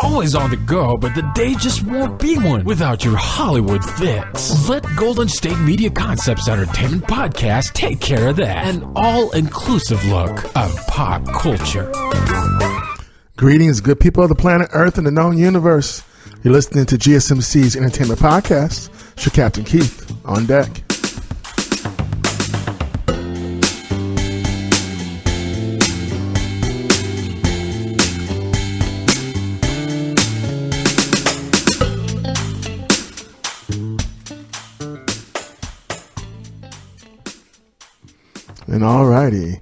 always on the go, but the day just won't be one without your Hollywood fix. Let Golden State Media Concepts Entertainment Podcast take care of that. An all-inclusive look of pop culture. Greetings, good people of the planet Earth and the known universe. You're listening to GSMC's Entertainment Podcast. It's your Captain Keith on deck. And alrighty,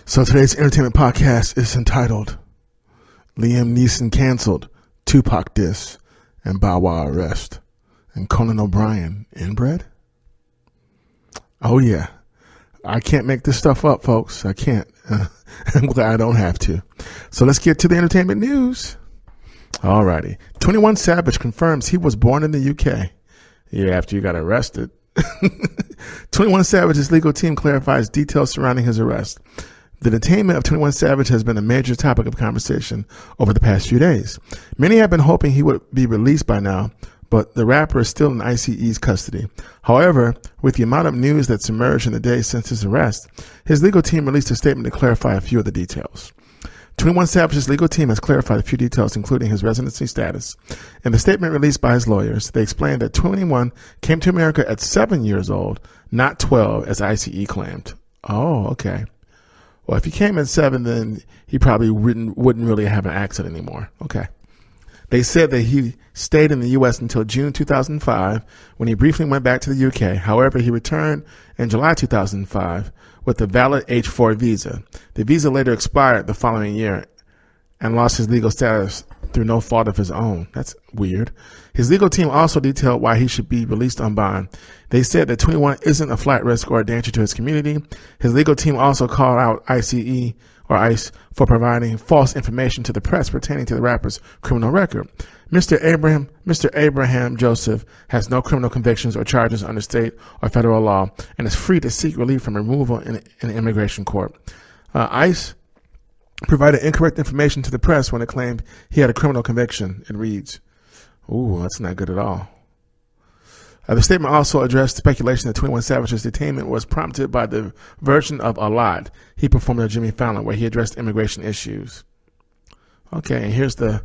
so today's entertainment podcast is entitled Liam Neeson Cancelled, Tupac Diss, and Bow Wow Arrest, and Conan O'Brian, inbred? Oh yeah, I can't make this stuff up, folks. I can't. I'm glad I don't have to. So let's get to the entertainment news. Alrighty, 21 Savage confirms he was born in the UK. Yeah, after you got arrested. 21 Savage's legal team clarifies details surrounding his arrest. The detainment of 21 Savage has been a major topic of conversation over the past few days. Many have been hoping he would be released by now, but the rapper is still in ICE's custody. However, with the amount of news that's emerged in the days since his arrest, his legal team released a statement to clarify a few of the details. 21 Savage's legal team has clarified a few details, including his residency status. In the statement released by his lawyers, they explained that 21 came to America at 7 years old, not 12, as ICE claimed. Oh, okay. Well, if he came at 7, then he probably wouldn't really have an accent anymore. Okay. They said that he stayed in the U.S. until June 2005, when he briefly went back to the U.K. However, he returned in July 2005 with a valid H-4 visa. The visa later expired the following year and lost his legal status through no fault of his own. That's weird. His legal team also detailed why he should be released on bond. They said that 21 isn't a flight risk or a danger to his community. His legal team also called out ICE or ICE for providing false information to the press pertaining to the rapper's criminal record. Mr. Abraham Joseph has no criminal convictions or charges under state or federal law and is free to seek relief from removal in an immigration court. ICE provided incorrect information to the press when it claimed he had a criminal conviction. It reads, ooh, that's not good at all. The statement also addressed speculation that 21 Savage's detainment was prompted by the version of A Lot he performed at Jimmy Fallon, where he addressed immigration issues. Okay, and here's the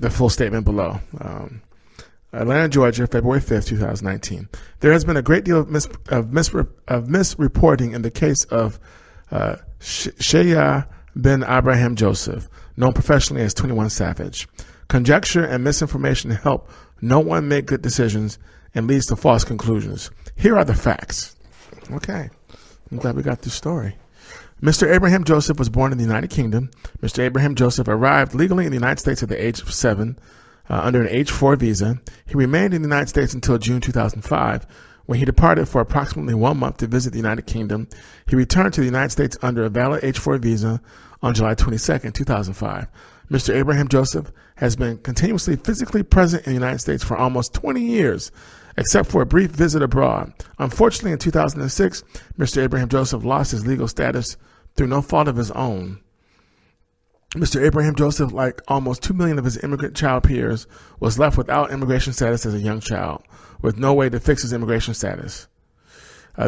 full statement below. Atlanta, Georgia, February 5th, 2019. There has been a great deal of misreporting in the case of Shaya bin Abraham Joseph, known professionally as 21 Savage. Conjecture and misinformation help no one make good decisions and leads to false conclusions. Here are the facts. Okay, I'm glad we got this story. Mr. Abraham Joseph was born in the United Kingdom. Mr. Abraham Joseph arrived legally in the United States at the age of 7 under an H-4 visa. He remained in the United States until June 2005, when he departed for approximately 1 month to visit the United Kingdom. He returned to the United States under a valid H-4 visa on July 22nd, 2005. Mr. Abraham Joseph has been continuously physically present in the United States for almost 20 years, except for a brief visit abroad. Unfortunately, in 2006, Mr. Abraham Joseph lost his legal status through no fault of his own. Mr. Abraham Joseph, like almost 2 million of his immigrant child peers, was left without immigration status as a young child, with no way to fix his immigration status.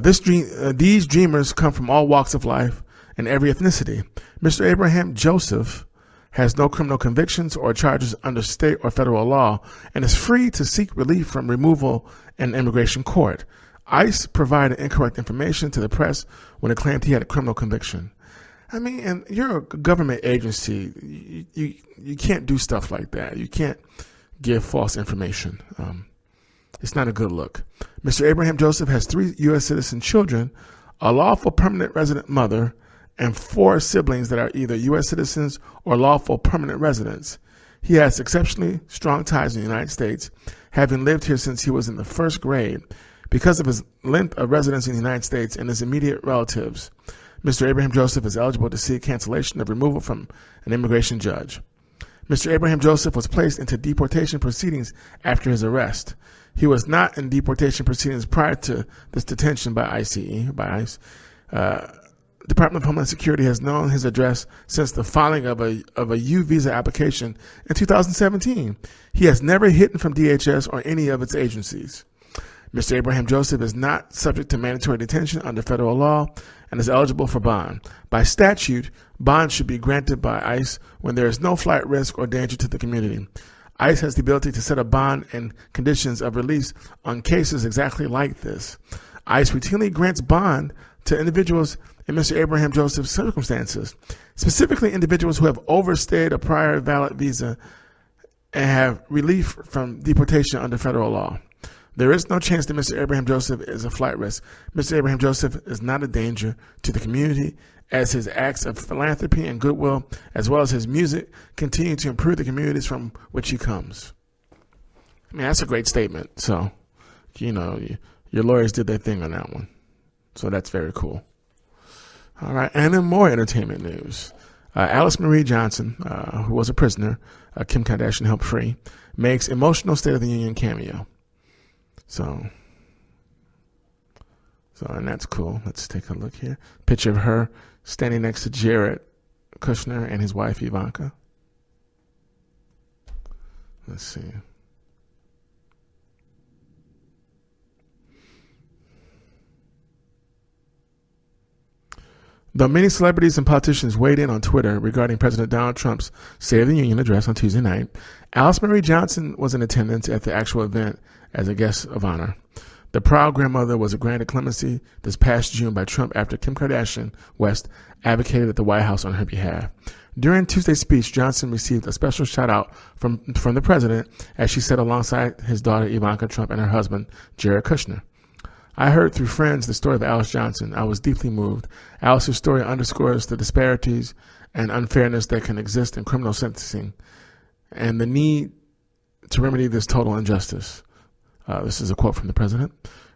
These dreamers come from all walks of life and every ethnicity. Mr. Abraham Joseph has no criminal convictions or charges under state or federal law, and is free to seek relief from removal in immigration court. ICE provided incorrect information to the press when it claimed he had a criminal conviction. I mean, and you're a government agency. You can't do stuff like that. You can't give false information. It's not a good look. Mr. Abraham Joseph has 3 U.S. citizen children, a lawful permanent resident mother, and 4 siblings that are either U.S. citizens or lawful permanent residents. He has exceptionally strong ties in the United States, having lived here since he was in the 1st grade. Because of his length of residence in the United States and his immediate relatives, Mr. Abraham Joseph is eligible to seek cancellation of removal from an immigration judge. Mr. Abraham Joseph was placed into deportation proceedings after his arrest. He was not in deportation proceedings prior to this detention by ICE. Department of Homeland Security has known his address since the filing of a U visa application in 2017. He has never hidden from DHS or any of its agencies. Mr. Abraham Joseph is not subject to mandatory detention under federal law and is eligible for bond. By statute, bond should be granted by ICE when there is no flight risk or danger to the community. ICE has the ability to set a bond and conditions of release on cases exactly like this. ICE routinely grants bond to individuals in Mr. Abraham Joseph's circumstances, specifically individuals who have overstayed a prior valid visa and have relief from deportation under federal law. There is no chance that Mr. Abraham Joseph is a flight risk. Mr. Abraham Joseph is not a danger to the community, as his acts of philanthropy and goodwill, as well as his music, continue to improve the communities from which he comes. I mean, that's a great statement. So, your lawyers did their thing on that one. So that's very cool. All right, and then more entertainment news. Alice Marie Johnson, who was a prisoner, Kim Kardashian helped free, makes emotional State of the Union cameo. So, and that's cool. Let's take a look here. Picture of her standing next to Jared Kushner and his wife Ivanka. Let's see. Though many celebrities and politicians weighed in on Twitter regarding President Donald Trump's State of the Union address on Tuesday night, Alice Marie Johnson was in attendance at the actual event as a guest of honor. The proud grandmother was granted clemency this past June by Trump after Kim Kardashian West advocated at the White House on her behalf. During Tuesday's speech, Johnson received a special shout-out from the president as she sat alongside his daughter Ivanka Trump and her husband, Jared Kushner. I heard through friends the story of Alice Johnson. I was deeply moved. Alice's story underscores the disparities and unfairness that can exist in criminal sentencing and the need to remedy this total injustice. This is a quote from the president.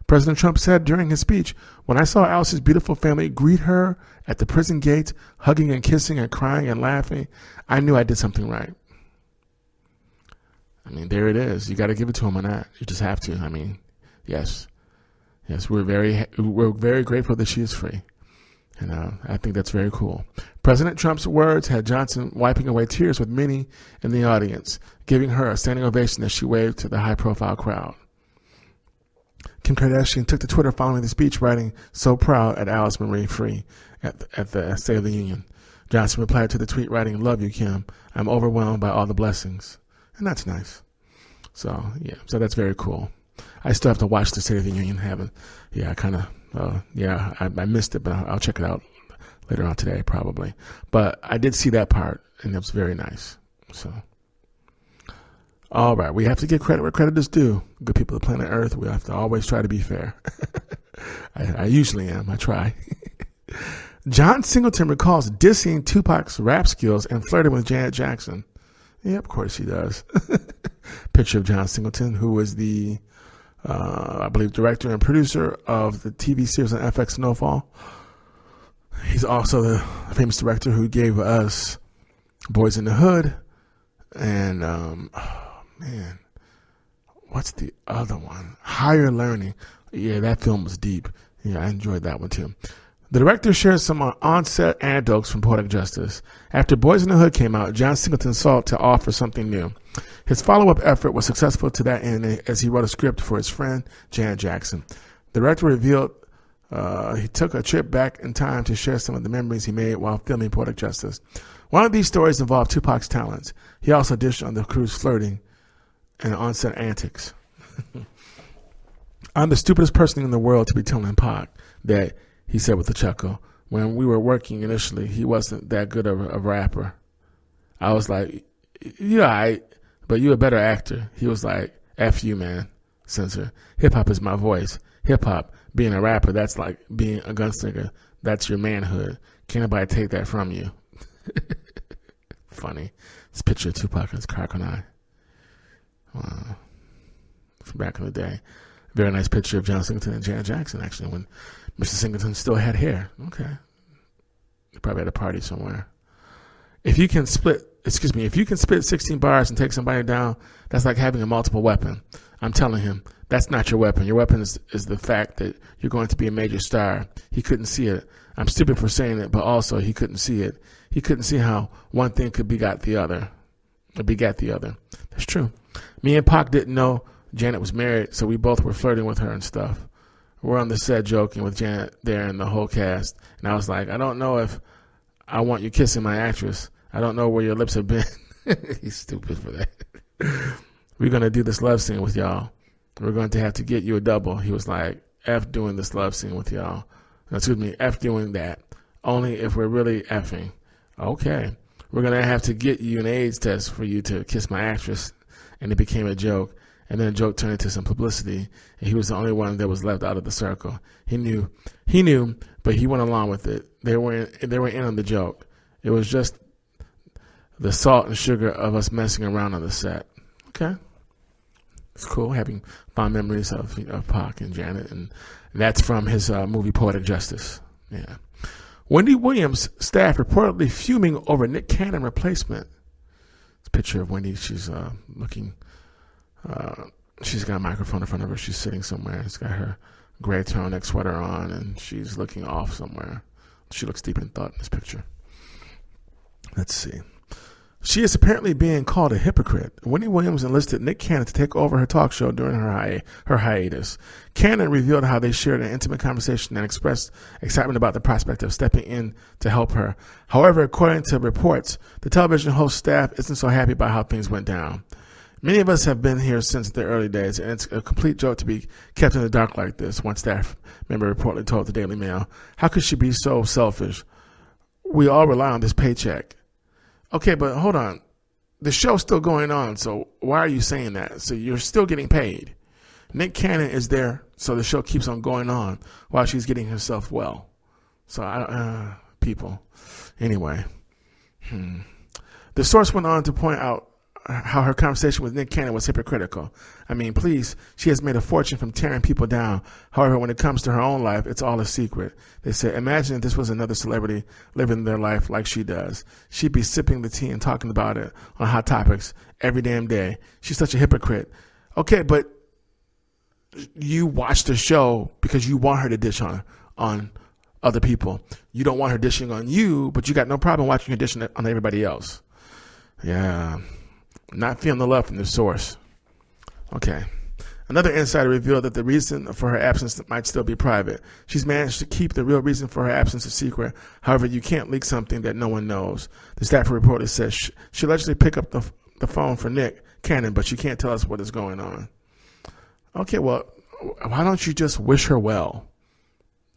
President Trump said during his speech, "When I saw Alice's beautiful family greet her at the prison gate, hugging and kissing and crying and laughing, I knew I did something right." I mean, there it is. You got to give it to him on that. You just have to. I mean, yes, we're very grateful that she is free, and I think that's very cool. President Trump's words had Johnson wiping away tears with many in the audience, giving her a standing ovation as she waved to the high-profile crowd. Kim Kardashian took to Twitter following the speech, writing, "So proud at Alice Marie free at the State of the Union." Johnson replied to the tweet, writing, "Love you, Kim. I'm overwhelmed by all the blessings." And that's nice. So that's very cool. I still have to watch the State of the Union. I missed it, but I'll check it out later on today probably. But I did see that part, and it was very nice. So, all right, we have to give credit where credit is due. Good people of planet Earth, we have to always try to be fair. I usually am. I try. John Singleton recalls dissing Tupac's rap skills and flirting with Janet Jackson. Yeah, of course he does. Picture of John Singleton, who was the, I believe, director and producer of the TV series on FX Snowfall. He's also the famous director who gave us Boys in the Hood and, what's the other one? Higher Learning. Yeah, that film was deep. Yeah, I enjoyed that one too. The director shares some on-set anecdotes from Poetic Justice. After Boys in the Hood came out, John Singleton sought to offer something new. His follow-up effort was successful to that end as he wrote a script for his friend, Janet Jackson. The director revealed he took a trip back in time to share some of the memories he made while filming Poetic Justice. One of these stories involved Tupac's talents. He also dished on the crew's flirting and on-set antics. "I'm the stupidest person in the world to be telling Pac that," he said with a chuckle. "When we were working initially, he wasn't that good of a rapper. I was like, you're all right, but you're a better actor." He was like, "F you, man, censor. Hip-hop is my voice. Hip-hop, being a rapper, that's like being a gunslinger. That's your manhood. Can't nobody take that from you." Funny. This picture of Tupac and his crack on eye. From back in the day. Very nice picture of John Singleton and Janet Jackson, actually, when Mr. Singleton still had hair. Okay. They probably had a party somewhere. If you can spit 16 bars and take somebody down, that's like having a multiple weapon. I'm telling him, That's not your weapon. Your weapon is the fact that you're going to be a major star. He couldn't see it. I'm stupid for saying it, but also he couldn't see it. He couldn't see how one thing could begat the other. That's true. Me and Pac didn't know Janet was married, so we both were flirting with her and stuff. We're on the set joking with Janet there and the whole cast. And I was like, I don't know if I want you kissing my actress. I don't know where your lips have been. He's stupid for that. We're going to do this love scene with y'all. We're going to have to get you a double. He was like, F doing this love scene with y'all. Excuse me, F doing that. Only if we're really effing. Okay. We're going to have to get you an AIDS test for you to kiss my actress. And it became a joke. And then a joke turned into some publicity. And he was the only one that was left out of the circle. He knew, but he went along with it. They were in on the joke. It was just the salt and sugar of us messing around on the set. Okay. It's cool having fond memories of Pac and Janet. And that's from his movie Poetic Justice. Yeah. Wendy Williams' staff reportedly fuming over Nick Cannon replacement. It's a picture of Wendy. She's looking... she's got a microphone in front of her. She's sitting somewhere. She's got her gray turtleneck sweater on, and she's looking off somewhere. She looks deep in thought in this picture. Let's see. She is apparently being called a hypocrite. Wendy Williams enlisted Nick Cannon to take over her talk show during her hiatus. Cannon revealed how they shared an intimate conversation and expressed excitement about the prospect of stepping in to help her. However, according to reports, the television host staff isn't so happy about how things went down. Many of us have been here since the early days, and it's a complete joke to be kept in the dark like this, one staff member reportedly told the Daily Mail. How could she be so selfish? We all rely on this paycheck. Okay, but hold on. The show's still going on, so why are you saying that? So you're still getting paid. Nick Cannon is there, so the show keeps on going on while she's getting herself well. So, people. Anyway. The source went on to point out how her conversation with Nick Cannon was hypocritical. I mean, please, she has made a fortune from tearing people down. However, when it comes to her own life, it's all a secret. They said, imagine if this was another celebrity living their life like she does. She'd be sipping the tea and talking about it on Hot Topics every damn day. She's such a hypocrite. Okay, but you watch the show because you want her to dish on other people. You don't want her dishing on you, but you got no problem watching her dishing on everybody else. Yeah. Not feeling the love from the source. Okay. Another insider revealed that the reason for her absence might still be private. She's managed to keep the real reason for her absence a secret. However, you can't leak something that no one knows. The staffer reportedly says she allegedly picked up the phone for Nick Cannon, but she can't tell us what is going on. Okay, well, why don't you just wish her well?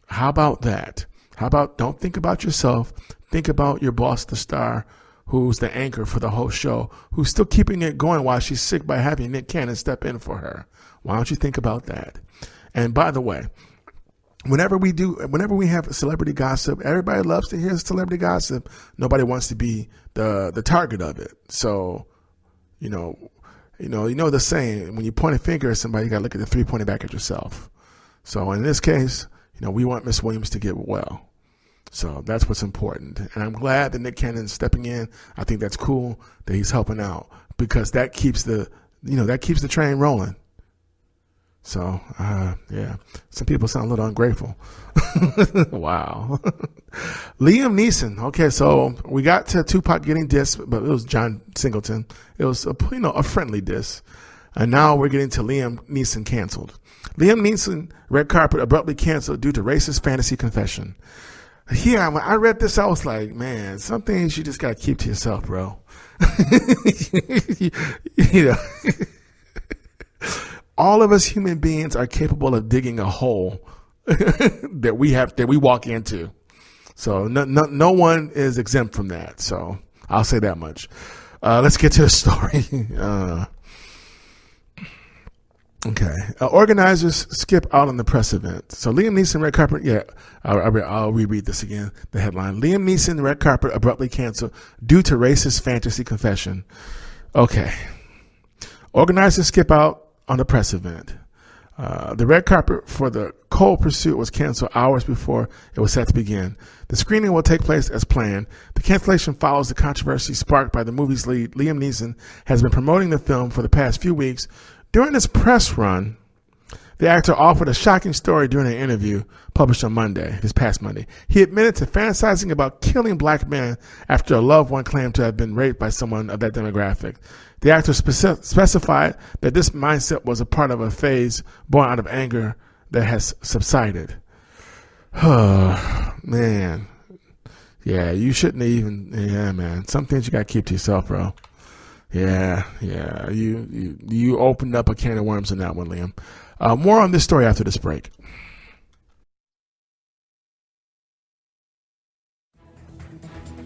How about that? How about don't think about yourself. Think about your boss, the star, who's the anchor for the whole show, who's still keeping it going while she's sick by having Nick Cannon step in for her. Why don't you think about that? And by the way, whenever we have celebrity gossip, everybody loves to hear celebrity gossip. Nobody wants to be the target of it. So, you know the saying, when you point a finger at somebody, you got to look at the three pointing back at yourself. So in this case, we want Miss Williams to get well. So that's what's important. And I'm glad that Nick Cannon's stepping in. I think that's cool that he's helping out because that keeps the train rolling. So, yeah, some people sound a little ungrateful. Wow. Liam Neeson. Okay, so we got to Tupac getting dissed, but it was John Singleton. It was a friendly diss. And now we're getting to Liam Neeson Cancelled. Liam Neeson red carpet abruptly canceled due to racist fantasy confession. Yeah, when I read this, I was like, man, some things you just got to keep to yourself, bro. All of us human beings are capable of digging a hole that we walk into. So no one is exempt from that. So I'll say that much. Let's get to the story. Okay. Organizers skip out on the press event. So Liam Neeson red carpet. Yeah, I'll reread this again. The headline: Liam Neeson red carpet abruptly canceled due to racist fantasy confession. Okay. Organizers skip out on the press event. The red carpet for the Cold Pursuit was canceled hours before it was set to begin. The screening will take place as planned. The cancellation follows the controversy sparked by the movie's lead. Liam Neeson has been promoting the film for the past few weeks. During this press run, The actor offered a shocking story during an interview published on this past Monday. He admitted to fantasizing about killing black men after a loved one claimed to have been raped by someone of that demographic. The actor specified that this mindset was a part of a phase born out of anger that has subsided. Man. Yeah, you shouldn't even, man. Some things you gotta keep to yourself, bro. Yeah. You opened up a can of worms in that one, Liam. More on this story after this break.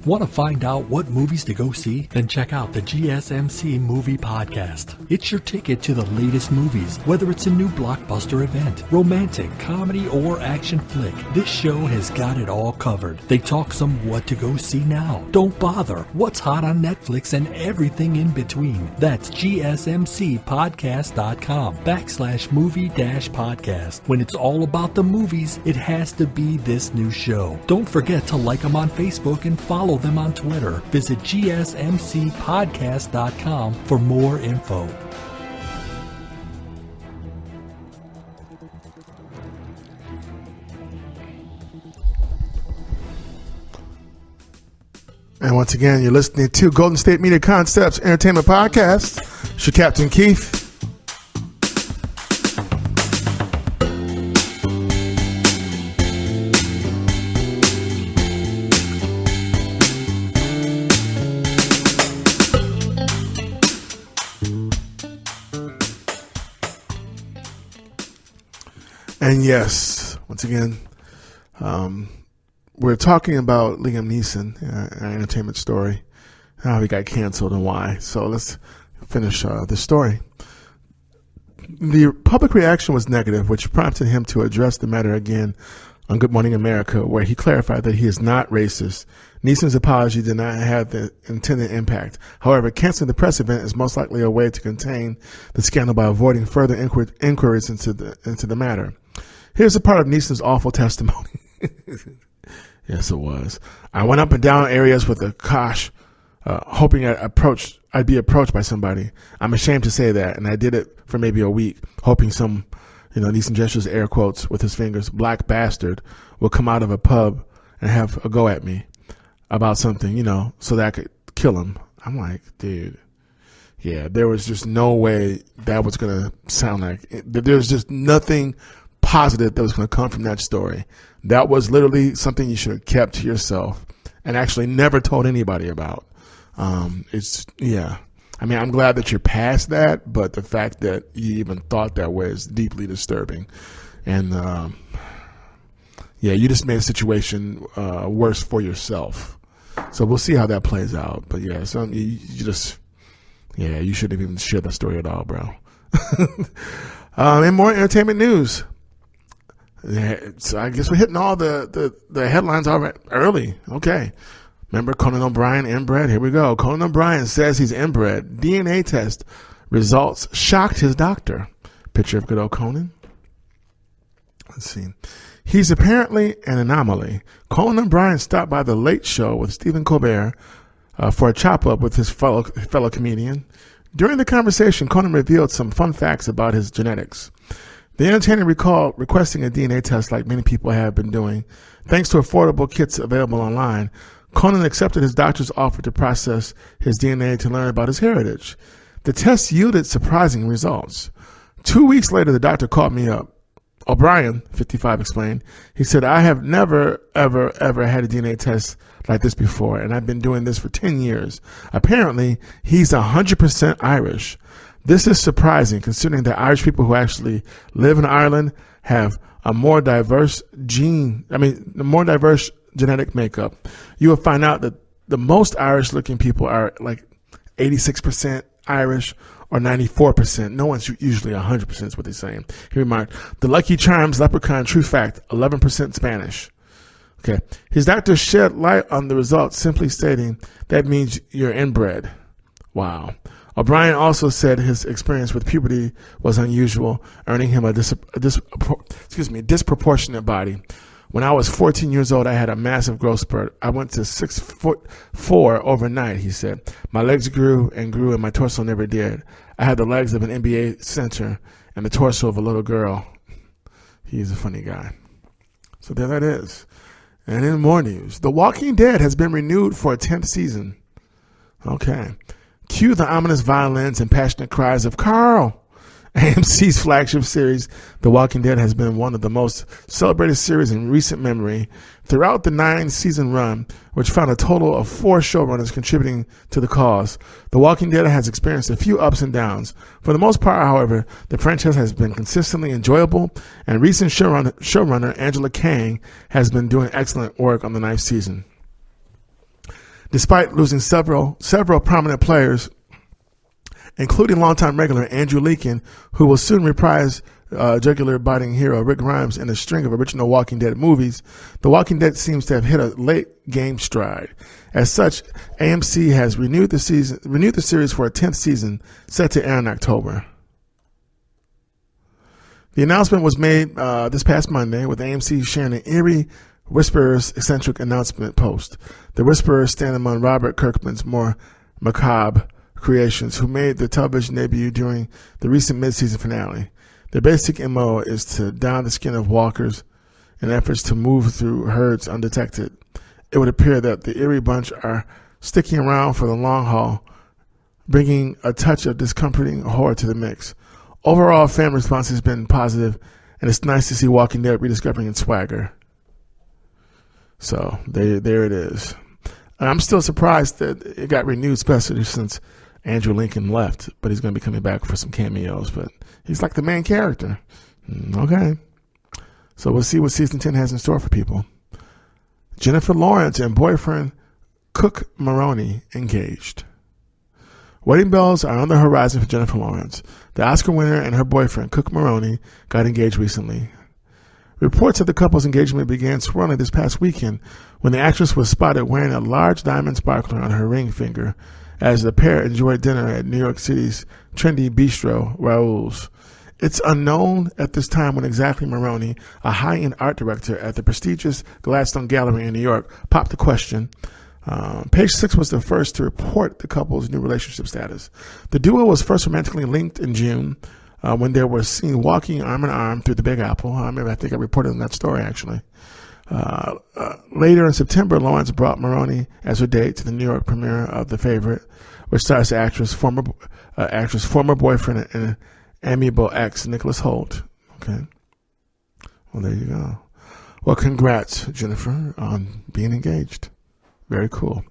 Want to find out what movies to go see? Then check out the GSMC Movie Podcast. It's your ticket to the latest movies, whether it's a new blockbuster event, romantic, comedy, or action flick. This show has got it all covered. They talk some what to go see now, don't bother, what's hot on Netflix, and everything in between. That's gsmcpodcast.com/movie-podcast. When it's all about the movies, it has to be this new show. Don't forget to like them on Facebook and follow them on Twitter. Visit gsmcpodcast.com for more info. And once again, you're listening to Golden State Media Concepts Entertainment Podcast. It's your Captain Keith. And yes, once again, we're talking about Liam Neeson, our entertainment story, how he got canceled and why. So let's finish the story. The public reaction was negative, which prompted him to address the matter again on Good Morning America, where he clarified that he is not racist. Neeson's apology did not have the intended impact. However, canceling the press event is most likely a way to contain the scandal by avoiding further inquiries into the matter. Here's a part of Neeson's awful testimony. Yes, it was. I went up and down areas with a kosh, hoping I'd be approached by somebody. I'm ashamed to say that, and I did it for maybe a week, hoping some, Neeson gestures air quotes with his fingers, black bastard will come out of a pub and have a go at me about something, so that I could kill him. I'm like, dude, yeah, there was just no way that was going to sound like it. There's just nothing positive that was going to come from that story. That was literally something you should have kept to yourself and actually never told anybody about. I'm glad that you're past that, but the fact that you even thought that way is deeply disturbing. And you just made a situation worse for yourself. So we'll see how that plays out. But yeah, you shouldn't even share that story at all, bro. And more entertainment news. Yeah, so I guess we're hitting all the headlines early. Okay. Remember Conan O'Brian, inbred? Here we go. Conan O'Brian says he's inbred. DNA test results shocked his doctor. Picture of good old Conan. Let's see. He's apparently an anomaly. Conan O'Brian stopped by the Late Show with Stephen Colbert for a chop-up with his fellow comedian. During the conversation, Conan revealed some fun facts about his genetics. The entertainer recalled requesting a DNA test like many people have been doing. Thanks to affordable kits available online, Conan accepted his doctor's offer to process his DNA to learn about his heritage. The test yielded surprising results. 2 weeks later, the doctor called me up. O'Brien, 55, explained. He said, I have never, ever, ever had a DNA test like this before, and I've been doing this for 10 years. Apparently, he's 100% Irish. This is surprising considering that Irish people who actually live in Ireland have a more diverse genetic makeup. You will find out that the most Irish looking people are like 86% Irish or 94%. No one's usually 100% is what they're saying. He remarked, the Lucky Charms leprechaun, true fact, 11% Spanish. Okay. His doctor shed light on the results, simply stating that means you're inbred. Wow. O'Brien also said his experience with puberty was unusual, earning him a disproportionate body. When I was 14 years old, I had a massive growth spurt. I went to 6'4" overnight, he said. My legs grew and grew and my torso never did. I had the legs of an NBA center and the torso of a little girl. He's a funny guy. So there that is. And in more news, The Walking Dead has been renewed for a 10th season. Okay. Cue the ominous violins and passionate cries of Carl. AMC's flagship series, The Walking Dead, has been one of the most celebrated series in recent memory. Throughout the 9-season run, which found a total of 4 showrunners contributing to the cause, The Walking Dead has experienced a few ups and downs. For the most part, however, the franchise has been consistently enjoyable, and recent showrunner Angela Kang has been doing excellent work on the 9th season. Despite losing several prominent players, including longtime regular Andrew Lincoln, who will soon reprise jugular biting hero Rick Grimes in a string of original Walking Dead movies, The Walking Dead seems to have hit a late game stride. As such, AMC has renewed the series for a 10th season, set to air in October. The announcement was made this past Monday, with AMC sharing an eerie Whisperers eccentric announcement post. The Whisperers stand among Robert Kirkman's more macabre creations, who made their television debut during the recent mid-season finale. Their basic MO is to down the skin of walkers in efforts to move through herds undetected. It would appear that the eerie bunch are sticking around for the long haul, bringing a touch of discomforting horror to the mix. Overall, fan response has been positive, and it's nice to see Walking Dead rediscovering its swagger. So there it is. And I'm still surprised that it got renewed, especially since Andrew Lincoln left, but he's going to be coming back for some cameos. But he's like the main character. Okay. So we'll see what season 10 has in store for people. Jennifer Lawrence and boyfriend Cook Maroney engaged. Wedding bells are on the horizon for Jennifer Lawrence. The Oscar winner and her boyfriend Cook Maroney got engaged recently. Reports of the couple's engagement began swirling this past weekend when the actress was spotted wearing a large diamond sparkler on her ring finger as the pair enjoyed dinner at New York City's trendy bistro, Raoul's. It's unknown at this time when exactly Maroney, a high-end art director at the prestigious Gladstone Gallery in New York, popped the question. Page 6 was the first to report the couple's new relationship status. The duo was first romantically linked in June when they were seen walking arm in arm through the Big Apple. I think I reported on that story, actually. Later in September, Lawrence brought Maroney as her date to the New York premiere of The Favorite, which stars the actress' former boyfriend and amiable ex, Nicholas Hoult. Okay. Well, there you go. Well, congrats, Jennifer, on being engaged. Very cool.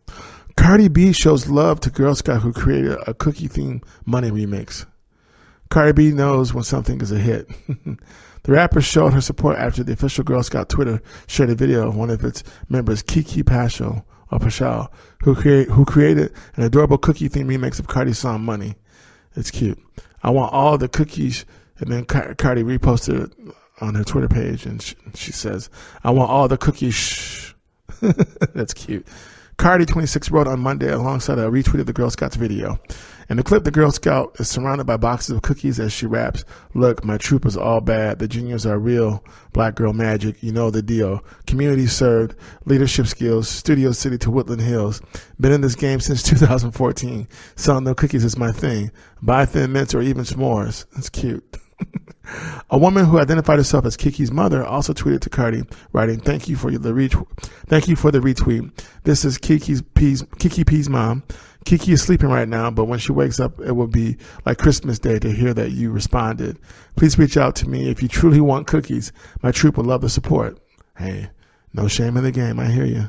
Cardi B shows love to Girl Scout who created a cookie-themed Money remix. Cardi B knows when something is a hit. The rapper showed her support after the official Girl Scout Twitter shared a video of one of its members, Kiki Paschal, who created an adorable cookie-themed remix of Cardi's song Money. It's cute. I want all the cookies, and then Cardi reposted it on her Twitter page, and she says, I want all the cookies. Shh. That's cute. Cardi, 26, wrote on Monday alongside a retweet of the Girl Scouts video. In the clip, the Girl Scout is surrounded by boxes of cookies as she raps, look, my troop is all bad. The juniors are real. Black girl magic. You know the deal. Community served. Leadership skills. Studio City to Woodland Hills. Been in this game since 2014. Selling no cookies is my thing. Buy Thin Mints or even s'mores. That's cute. A woman who identified herself as Kiki's mother also tweeted to Cardi, writing, Thank you for the retweet. This is Kiki P's mom. Kiki is sleeping right now, but when she wakes up, it will be like Christmas Day to hear that you responded. Please reach out to me if you truly want cookies. My troop would love the support. Hey, no shame in the game. I hear you.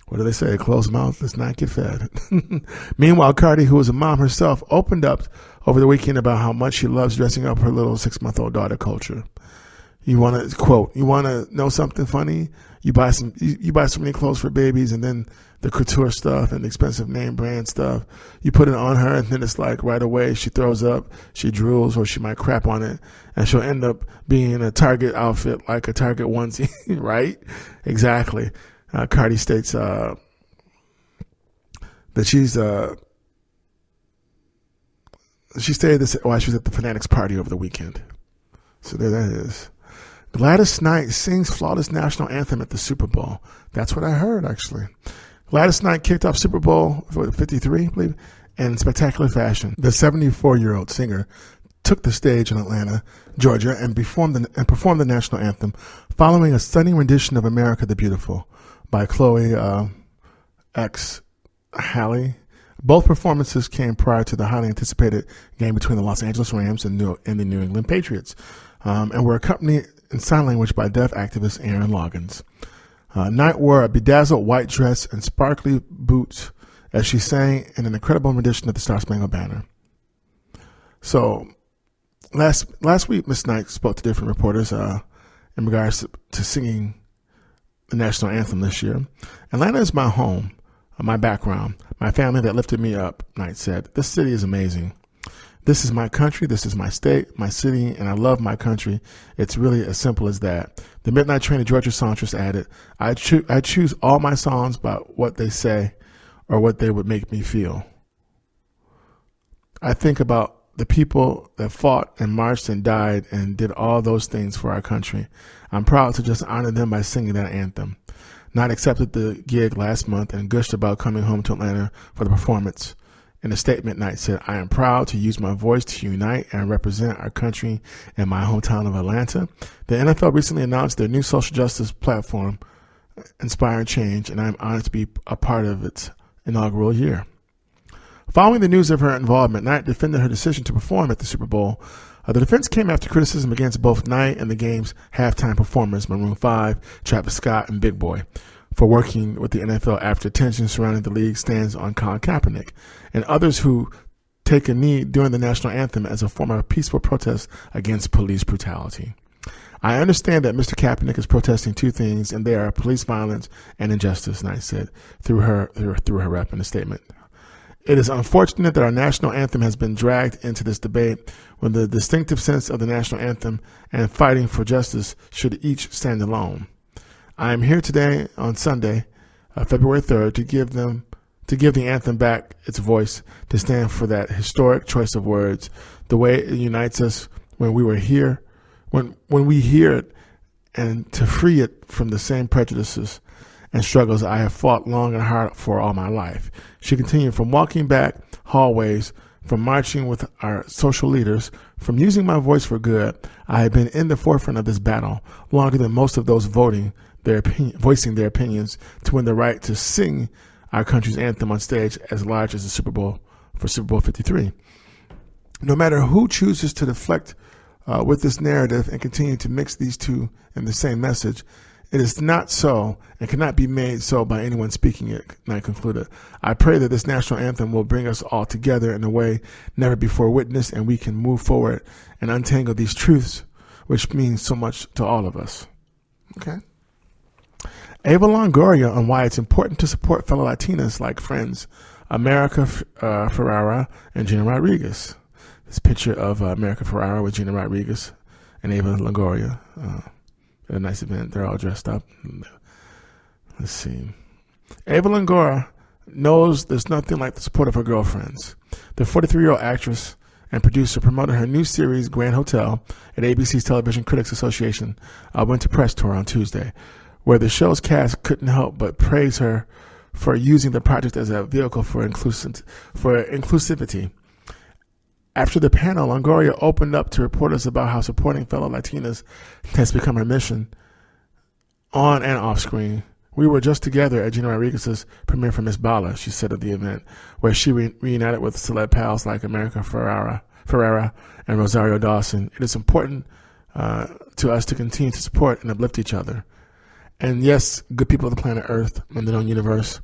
What do they say? A closed mouth does not get fed. Meanwhile, Cardi, who is a mom herself, opened up over the weekend about how much she loves dressing up her little 6-month-old daughter culture. You want to, quote, you want to know something funny? You buy so many clothes for babies, and then the couture stuff and the expensive name brand stuff, you put it on her, and then it's like right away she throws up, she drools, or she might crap on it, and she'll end up being in a Target outfit like a Target onesie, right? Exactly. Cardi states that she stated this while she was at the Fanatics party over the weekend. So there that is. Gladys Knight sings flawless national anthem at the Super Bowl. That's what I heard, actually. Gladys Knight kicked off Super Bowl 53, I believe, in spectacular fashion. The 74-year-old singer took the stage in Atlanta, Georgia, and performed the national anthem following a stunning rendition of America the Beautiful by Chloe X. Halle. Both performances came prior to the highly anticipated game between the Los Angeles Rams and the New England Patriots, and were accompanied in sign language by deaf activist Aaron Loggins. Knight wore a bedazzled white dress and sparkly boots as she sang in an incredible rendition of the Star Spangled Banner. So, last week, Miss Knight spoke to different reporters in regards to singing the national anthem this year. Atlanta is my home, my background, my family that lifted me up, Knight said. This city is amazing. This is my country, this is my state, my city, and I love my country. It's really as simple as that. The Midnight Train of Georgia songstress added, I choose all my songs by what they say or what they would make me feel. I think about the people that fought and marched and died and did all those things for our country. I'm proud to just honor them by singing that anthem. Knight accepted the gig last month and gushed about coming home to Atlanta for the performance. In a statement, Knight said, I am proud to use my voice to unite and represent our country in my hometown of Atlanta. The NFL recently announced their new social justice platform, Inspiring Change, and I am honored to be a part of its inaugural year. Following the news of her involvement, Knight defended her decision to perform at the Super Bowl. The defense came after criticism against both Knight and the game's halftime performers, Maroon 5, Travis Scott, and Big Boy, for working with the NFL after tensions surrounding the league's stance on Colin Kaepernick, and others who take a knee during the national anthem as a form of peaceful protest against police brutality. I understand that Mr. Kaepernick is protesting two things, and they are police violence and injustice, Knight said through her rep in a statement. It is unfortunate that our national anthem has been dragged into this debate when the distinctive sense of the national anthem and fighting for justice should each stand alone. I am here today on Sunday, February 3rd, to give the anthem back its voice, to stand for that historic choice of words, the way it unites us when we hear it, and to free it from the same prejudices and struggles I have fought long and hard for all my life. She continued, from walking back hallways, from marching with our social leaders, from using my voice for good, I have been in the forefront of this battle longer than most of those voicing their opinions to win the right to sing our country's anthem on stage as large as the Super Bowl for Super Bowl 53. No matter who chooses to deflect with this narrative and continue to mix these two in the same message, it is not so and cannot be made so by anyone speaking it, Knight concluded. I pray that this national anthem will bring us all together in a way never before witnessed, and we can move forward and untangle these truths, which means so much to all of us. Okay. Ava Longoria on why it's important to support fellow Latinas like friends America Ferrera and Gina Rodriguez. This picture of America Ferrera with Gina Rodriguez and Ava Longoria. At a nice event. They're all dressed up. Let's see. Ava Longoria knows there's nothing like the support of her girlfriends. The 43-year-old actress and producer promoted her new series, Grand Hotel, at ABC's Television Critics Association Winter Press Tour on Tuesday, where the show's cast couldn't help but praise her for using the project as a vehicle for inclusivity. After the panel, Longoria opened up to reporters about how supporting fellow Latinas has become her mission on and off screen. We were just together at Gina Rodriguez's premiere for Miss Bala, she said of the event, where she reunited with celeb pals like America Ferrera and Rosario Dawson. It is important to us to continue to support and uplift each other. And yes, good people of the planet Earth and their own universe.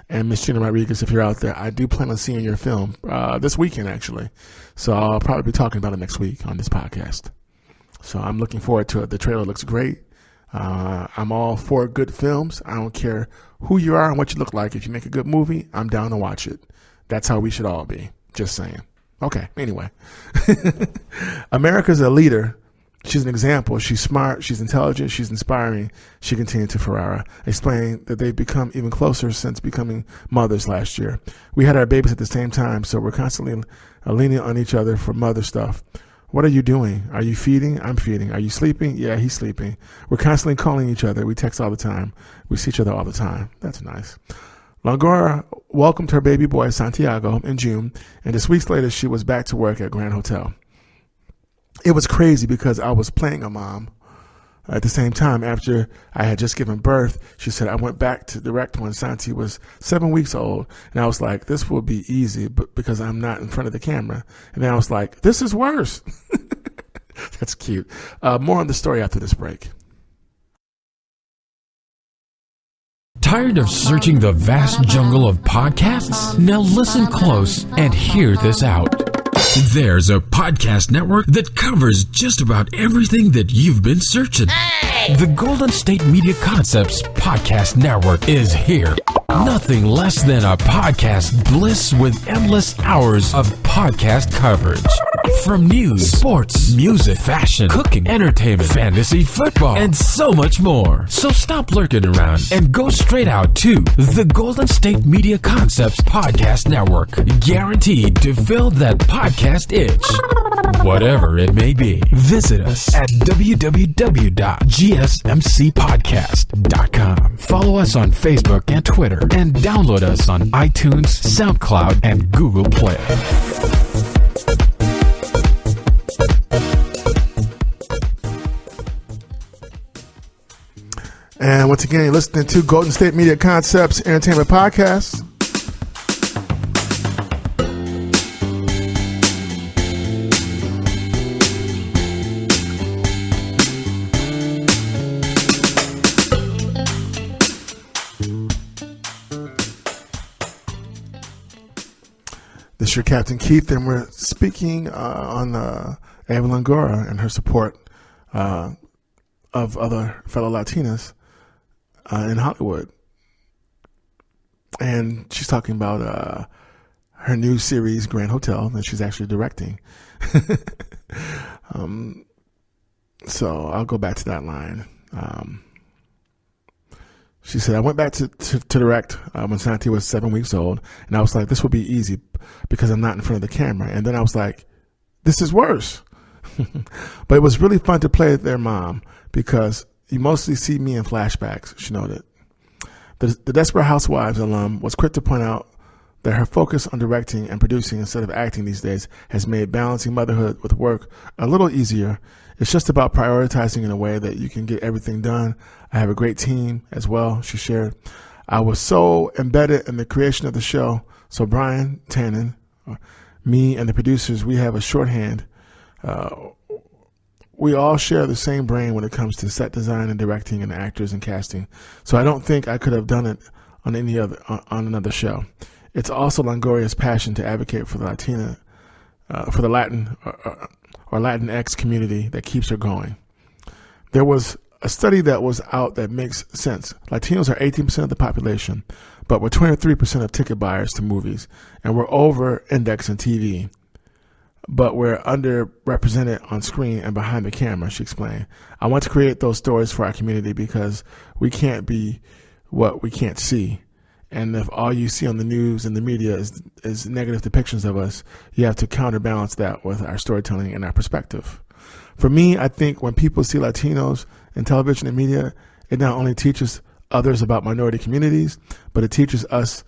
And Miss Gina Rodriguez, if you're out there, I do plan on seeing your film this weekend, actually. So I'll probably be talking about it next week on this podcast. So I'm looking forward to it. The trailer looks great. I'm all for good films. I don't care who you are and what you look like. If you make a good movie, I'm down to watch it. That's how we should all be. Just saying. Okay, anyway. America's a leader. She's an example. She's smart. She's intelligent. She's inspiring. She continued to Ferrara, explaining that they've become even closer since becoming mothers last year. We had our babies at the same time, so we're constantly leaning on each other for mother stuff. What are you doing? Are you feeding? I'm feeding. Are you sleeping? Yeah, he's sleeping. We're constantly calling each other. We text all the time. We see each other all the time. That's nice. Longoria welcomed her baby boy, Santiago, in June, and just weeks later, she was back to work at Grand Hotel. it was crazy because I was playing a mom at the same time. After I had just given birth, she said, I went back to direct when Santi was 7 weeks old. And I was like, this will be easy but because I'm not in front of the camera. And then I was like, this is worse. That's cute. More on the story after this break. Tired of searching the vast jungle of podcasts? Now listen close and hear this out. There's a podcast network that covers just about everything that you've been searching. Hey! The Golden State Media Concepts Podcast Network is here. Nothing less than a podcast bliss with endless hours of podcast coverage. From news, sports, music, fashion, cooking, entertainment, fantasy, football, and so much more. So stop lurking around and go straight out to the Golden State Media Concepts Podcast Network. Guaranteed to fill that podcast itch. Whatever it may be. Visit us at www.gsmcpodcast.com. Follow us on Facebook and Twitter, and download us on iTunes, SoundCloud, and Google Play. And once again, you're listening to Golden State Media Concepts Entertainment Podcast. This is your Captain Keith, and we're speaking on Ava Longoria and her support of other fellow Latinas in Hollywood. And she's talking about her new series, Grand Hotel, that she's actually directing. So I'll go back to that line. She said, I went back to direct when Santi was 7 weeks old, and I was like, this will be easy because I'm not in front of the camera. And then I was like, this is worse. But it was really fun to play their mom because you mostly see me in flashbacks, she noted. The Desperate Housewives alum was quick to point out that her focus on directing and producing instead of acting these days has made balancing motherhood with work a little easier. It's just about prioritizing in a way that you can get everything done. I have a great team as well, she shared. I was so embedded in the creation of the show. So Brian Tannen, me, and the producers, we have a shorthand. We all share the same brain when it comes to set design and directing and actors and casting. So I don't think I could have done it on another show. It's also Longoria's passion to advocate for the Latin or Latinx community that keeps her going. There was a study that was out that makes sense. Latinos are 18% of the population, but we're 23% of ticket buyers to movies, and we're over-indexed in TV. But we're underrepresented on screen and behind the camera, she explained. I want to create those stories for our community because we can't be what we can't see. And if all you see on the news and the media is negative depictions of us, you have to counterbalance that with our storytelling and our perspective. For me, I think when people see Latinos in television and media, it not only teaches others about minority communities, but it teaches us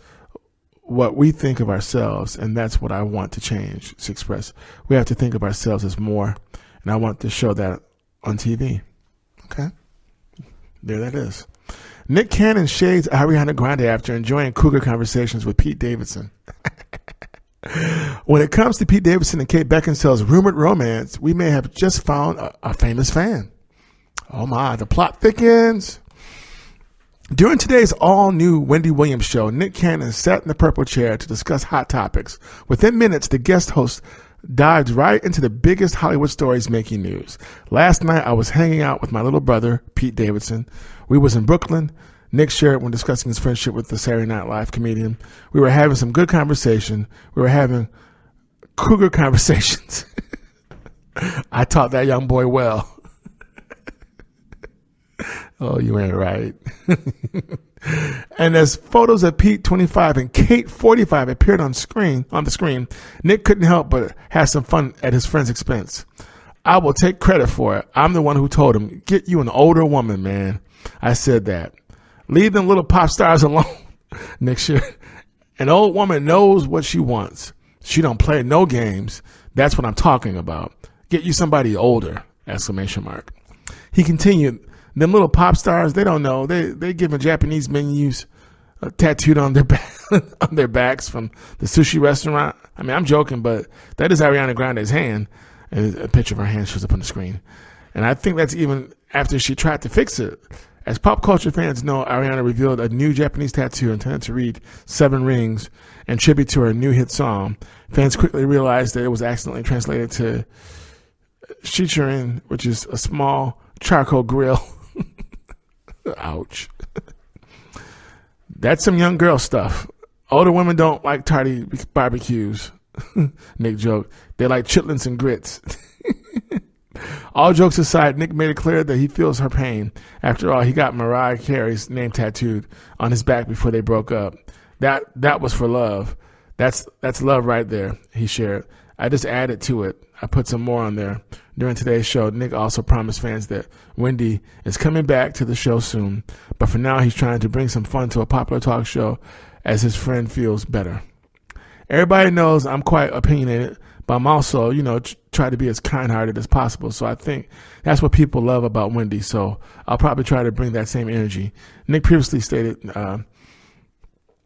what we think of ourselves, and that's what I want to change, she expressed. We have to think of ourselves as more, and I want to show that on TV. Okay? There that is. Nick Cannon shades Ariana Grande after enjoying cougar conversations with Pete Davidson. When it comes to Pete Davidson and Kate Beckinsale's rumored romance, we may have just found a famous fan. Oh my, the plot thickens. During today's all-new Wendy Williams show, Nick Cannon sat in the purple chair to discuss hot topics. Within minutes, the guest host dived right into the biggest Hollywood stories making news. Last night, I was hanging out with my little brother, Pete Davidson. We was in Brooklyn. Nick shared when discussing his friendship with the Saturday Night Live comedian. We were having some good conversation. We were having cougar conversations. I taught that young boy well. Oh, you ain't right. And as photos of Pete 25 and Kate 45 appeared on the screen, Nick couldn't help but have some fun at his friend's expense. I will take credit for it. I'm the one who told him, get you an older woman, man. I said that. Leave them little pop stars alone. Nick shared. An old woman knows what she wants. She don't play no games. That's what I'm talking about. Get you somebody older, ! He continued, them little pop stars, they don't know. They giving Japanese menus tattooed on their back, on their backs from the sushi restaurant. I mean, I'm joking, but that is Ariana Grande's hand. And a picture of her hand shows up on the screen. And I think that's even after she tried to fix it. As pop culture fans know, Ariana revealed a new Japanese tattoo intended to read 7 rings in tribute to her new hit song. Fans quickly realized that it was accidentally translated to Shichirin, which is a small charcoal grill. Ouch. That's some young girl stuff. Older women don't like tardy barbecues. Nick joked. They like chitlins and grits. All jokes aside, Nick made it clear that he feels her pain. After all, he got Mariah Carey's name tattooed on his back before they broke up. That was for love. That's love right there, he shared. I just added to it. I put some more on there. During today's show, Nick also promised fans that Wendy is coming back to the show soon. But for now, he's trying to bring some fun to a popular talk show as his friend feels better. Everybody knows I'm quite opinionated, but I'm also, try to be as kind-hearted as possible. So I think that's what people love about Wendy. So I'll probably try to bring that same energy. Nick previously stated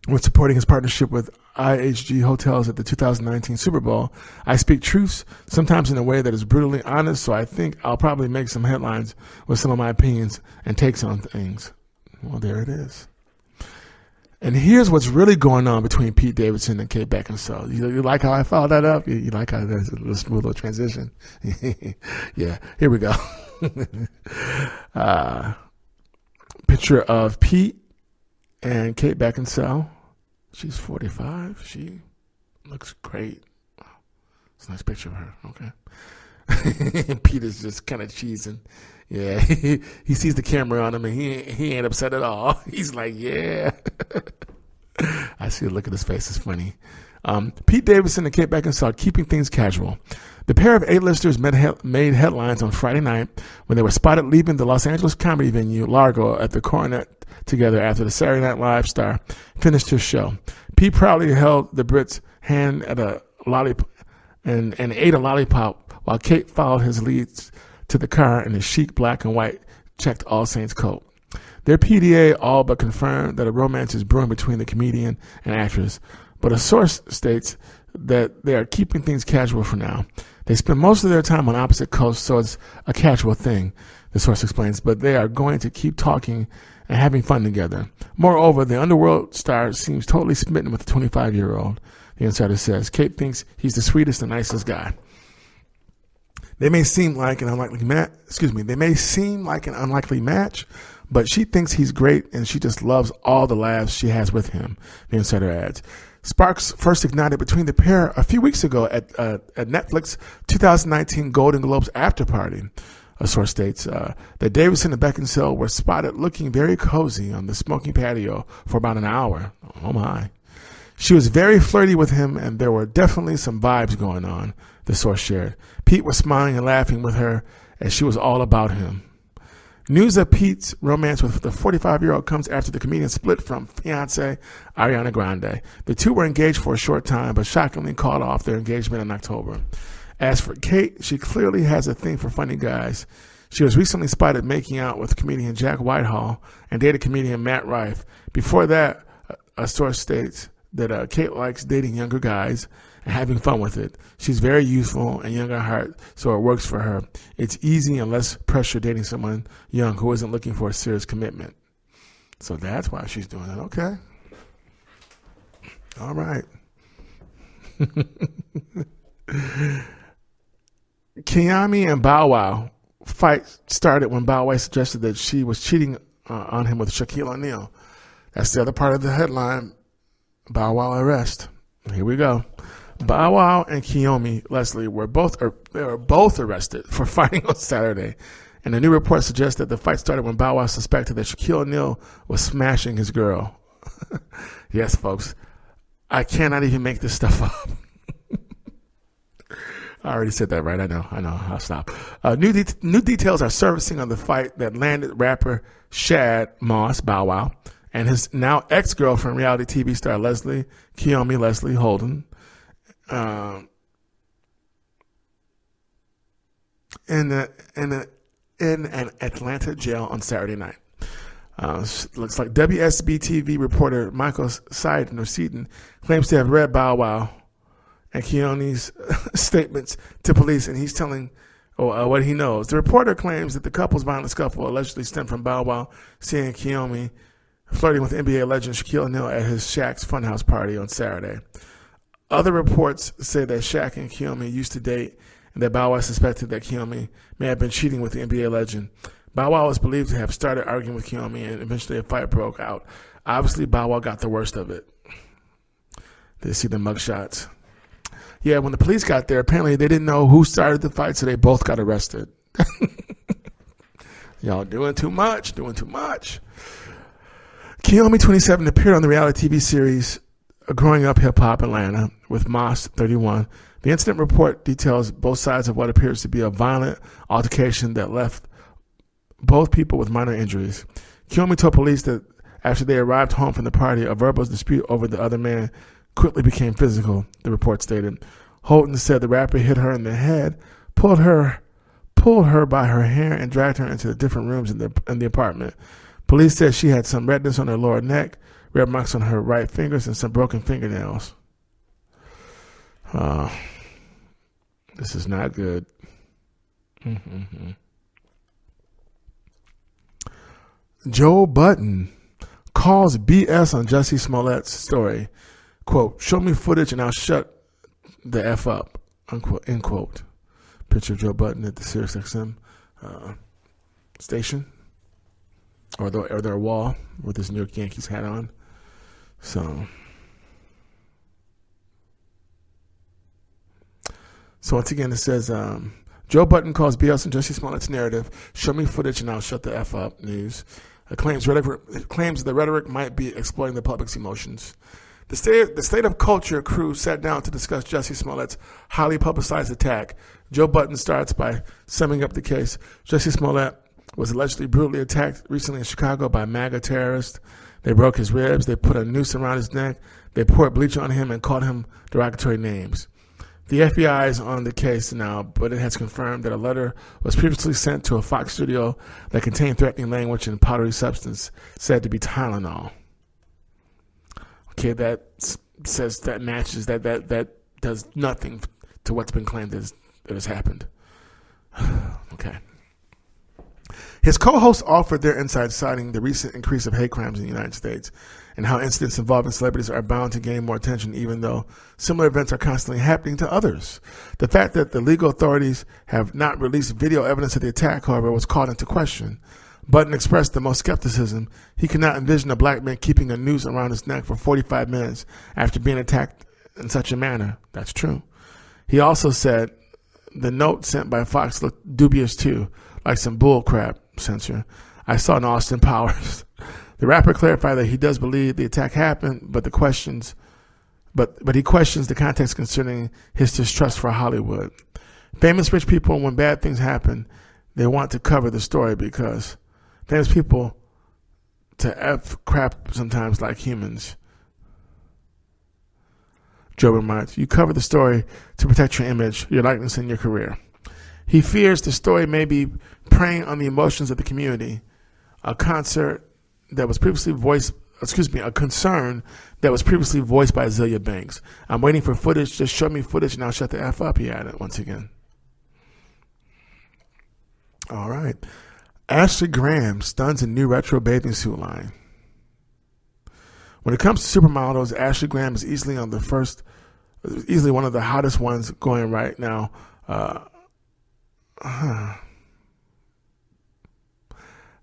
when supporting his partnership with IHG Hotels at the 2019 Super Bowl, I speak truths, sometimes in a way that is brutally honest. So I think I'll probably make some headlines with some of my opinions and takes on things. Well, there it is. And here's what's really going on between Pete Davidson and Kate Beckinsale. You like how I followed that up? You like how there's a little smooth little transition? Yeah, here we go. Picture of Pete and Kate Beckinsale. She's 45. She looks great. It's a nice picture of her. Okay. Pete is just kind of cheesing. Yeah, he sees the camera on him and he ain't upset at all. He's like, yeah. I see the look at his face. It's funny. Pete Davidson and Kate Beckinsale keeping things casual. The pair of A-listers made headlines on Friday night when they were spotted leaving the Los Angeles comedy venue Largo at the Coronet together after the Saturday Night Live star finished his show. Pete proudly held the Brit's hand at a lollipop and ate a lollipop while Kate followed his leads to the car in a chic black and white checked All Saints coat. Their PDA all but confirmed that a romance is brewing between the comedian and actress, but a source states that they are keeping things casual for now. They spend most of their time on opposite coasts, so it's a casual thing, the source explains, but they are going to keep talking and having fun together. Moreover, the underworld star seems totally smitten with the 25-year-old, the insider says. Kate thinks he's the sweetest and nicest guy. They may seem like an unlikely match, but she thinks he's great and she just loves all the laughs she has with him, the insider adds. Sparks first ignited between the pair a few weeks ago at Netflix 2019 Golden Globes after party. A source states that Davidson and Beckinsale were spotted looking very cozy on the smoking patio for about an hour. Oh my. She was very flirty with him and there were definitely some vibes going on, the source shared. Pete was smiling and laughing with her as she was all about him. News of Pete's romance with the 45-year-old comes after the comedian split from fiancée Ariana Grande. The two were engaged for a short time, but shockingly called off their engagement in October. As for Kate, she clearly has a thing for funny guys. She was recently spotted making out with comedian Jack Whitehall and dated comedian Matt Rife. Before that, a source states that Kate likes dating younger guys and having fun with it. She's very youthful and young at heart, so it works for her. It's easy and less pressure dating someone young who isn't looking for a serious commitment. So that's why she's doing it. Okay. All right. Kiyomi and Bow Wow fight started when Bow Wow suggested that she was cheating on him with Shaquille O'Neal. That's the other part of the headline. Bow Wow arrest. Here we go. Bow Wow and Kiyomi Leslie were both arrested for fighting on Saturday. And a new report suggests that the fight started when Bow Wow suspected that Shaquille O'Neal was smashing his girl. Yes, folks. I cannot even make this stuff up. I already said that, right? I know. I'll stop. New details are surfacing on the fight that landed rapper Shad Moss, Bow Wow, and his now ex-girlfriend, reality TV star Kiyomi Leslie Holden. in an Atlanta jail on Saturday night. Looks like WSB-TV reporter Michael Seaton claims to have read Bow Wow and Kiyomi's statements to police, and he's telling what he knows. The reporter claims that the couple's violent scuffle allegedly stemmed from Bow Wow seeing Kiyomi flirting with NBA legend Shaquille O'Neal at his Shaq's Funhouse party on Saturday. Other reports say that Shaq and Kiyomi used to date, and that Bow Wow suspected that Kiyomi may have been cheating with the NBA legend. Bow Wow was believed to have started arguing with Kiyomi, and eventually a fight broke out. Obviously, Bow Wow got the worst of it. They see the mugshots. Yeah, when the police got there, apparently they didn't know who started the fight, so they both got arrested. Y'all doing too much. Kiyomi, 27, appeared on the reality TV series Growing Up Hip Hop Atlanta with Moss, 31. The incident report details both sides of what appears to be a violent altercation that left both people with minor injuries. Kiyomi told police that after they arrived home from the party, a verbal dispute over the other man quickly became physical, the report stated. Holton said the rapper hit her in the head, pulled her by her hair, and dragged her into the different rooms in the apartment. Police said she had some redness on her lower neck, red marks on her right fingers, and some broken fingernails. This is not good. Joe Budden calls BS on Jussie Smollett's story. Quote, show me footage and I'll shut the F up, unquote, end quote. Picture of Joe Budden at the SiriusXM station or their wall with his New York Yankees hat on. So once again, it says, Joe Budden calls BS on Jussie Smollett's narrative. Show me footage and I'll shut the F up. News. It claims the rhetoric might be exploiting the public's emotions. The State of Culture crew sat down to discuss Jussie Smollett's highly publicized attack. Joe Budden starts by summing up the case. Jussie Smollett was allegedly brutally attacked recently in Chicago by MAGA terrorists. They broke his ribs. They put a noose around his neck. They poured bleach on him and called him derogatory names. The FBI is on the case now, but it has confirmed that a letter was previously sent to a Fox studio that contained threatening language and powdery substance said to be Tylenol. Okay, that says that matches that does nothing to what's been claimed that has happened. Okay. His co-hosts offered their insight, citing the recent increase of hate crimes in the United States and how incidents involving celebrities are bound to gain more attention, even though similar events are constantly happening to others. The fact that the legal authorities have not released video evidence of the attack, however, was called into question. Budden expressed the most skepticism. He could not envision a black man keeping a noose around his neck for 45 minutes after being attacked in such a manner. That's true. He also said the note sent by Fox looked dubious too, like some bullcrap censor. I saw an Austin Powers. The rapper clarified that he does believe the attack happened, but he questions the context concerning his distrust for Hollywood. Famous rich people, when bad things happen, they want to cover the story because famous people to F crap sometimes like humans. Joe remarks, you cover the story to protect your image, your likeness, and your career. He fears the story may be preying on the emotions of the community. A concern that was previously voiced by Azealia Banks. I'm waiting for footage. Just show me footage and I'll shut the F up, he added once again. All right. Ashley Graham stuns a new retro bathing suit line. When it comes to supermodels, Ashley Graham is easily one of the hottest ones going right now.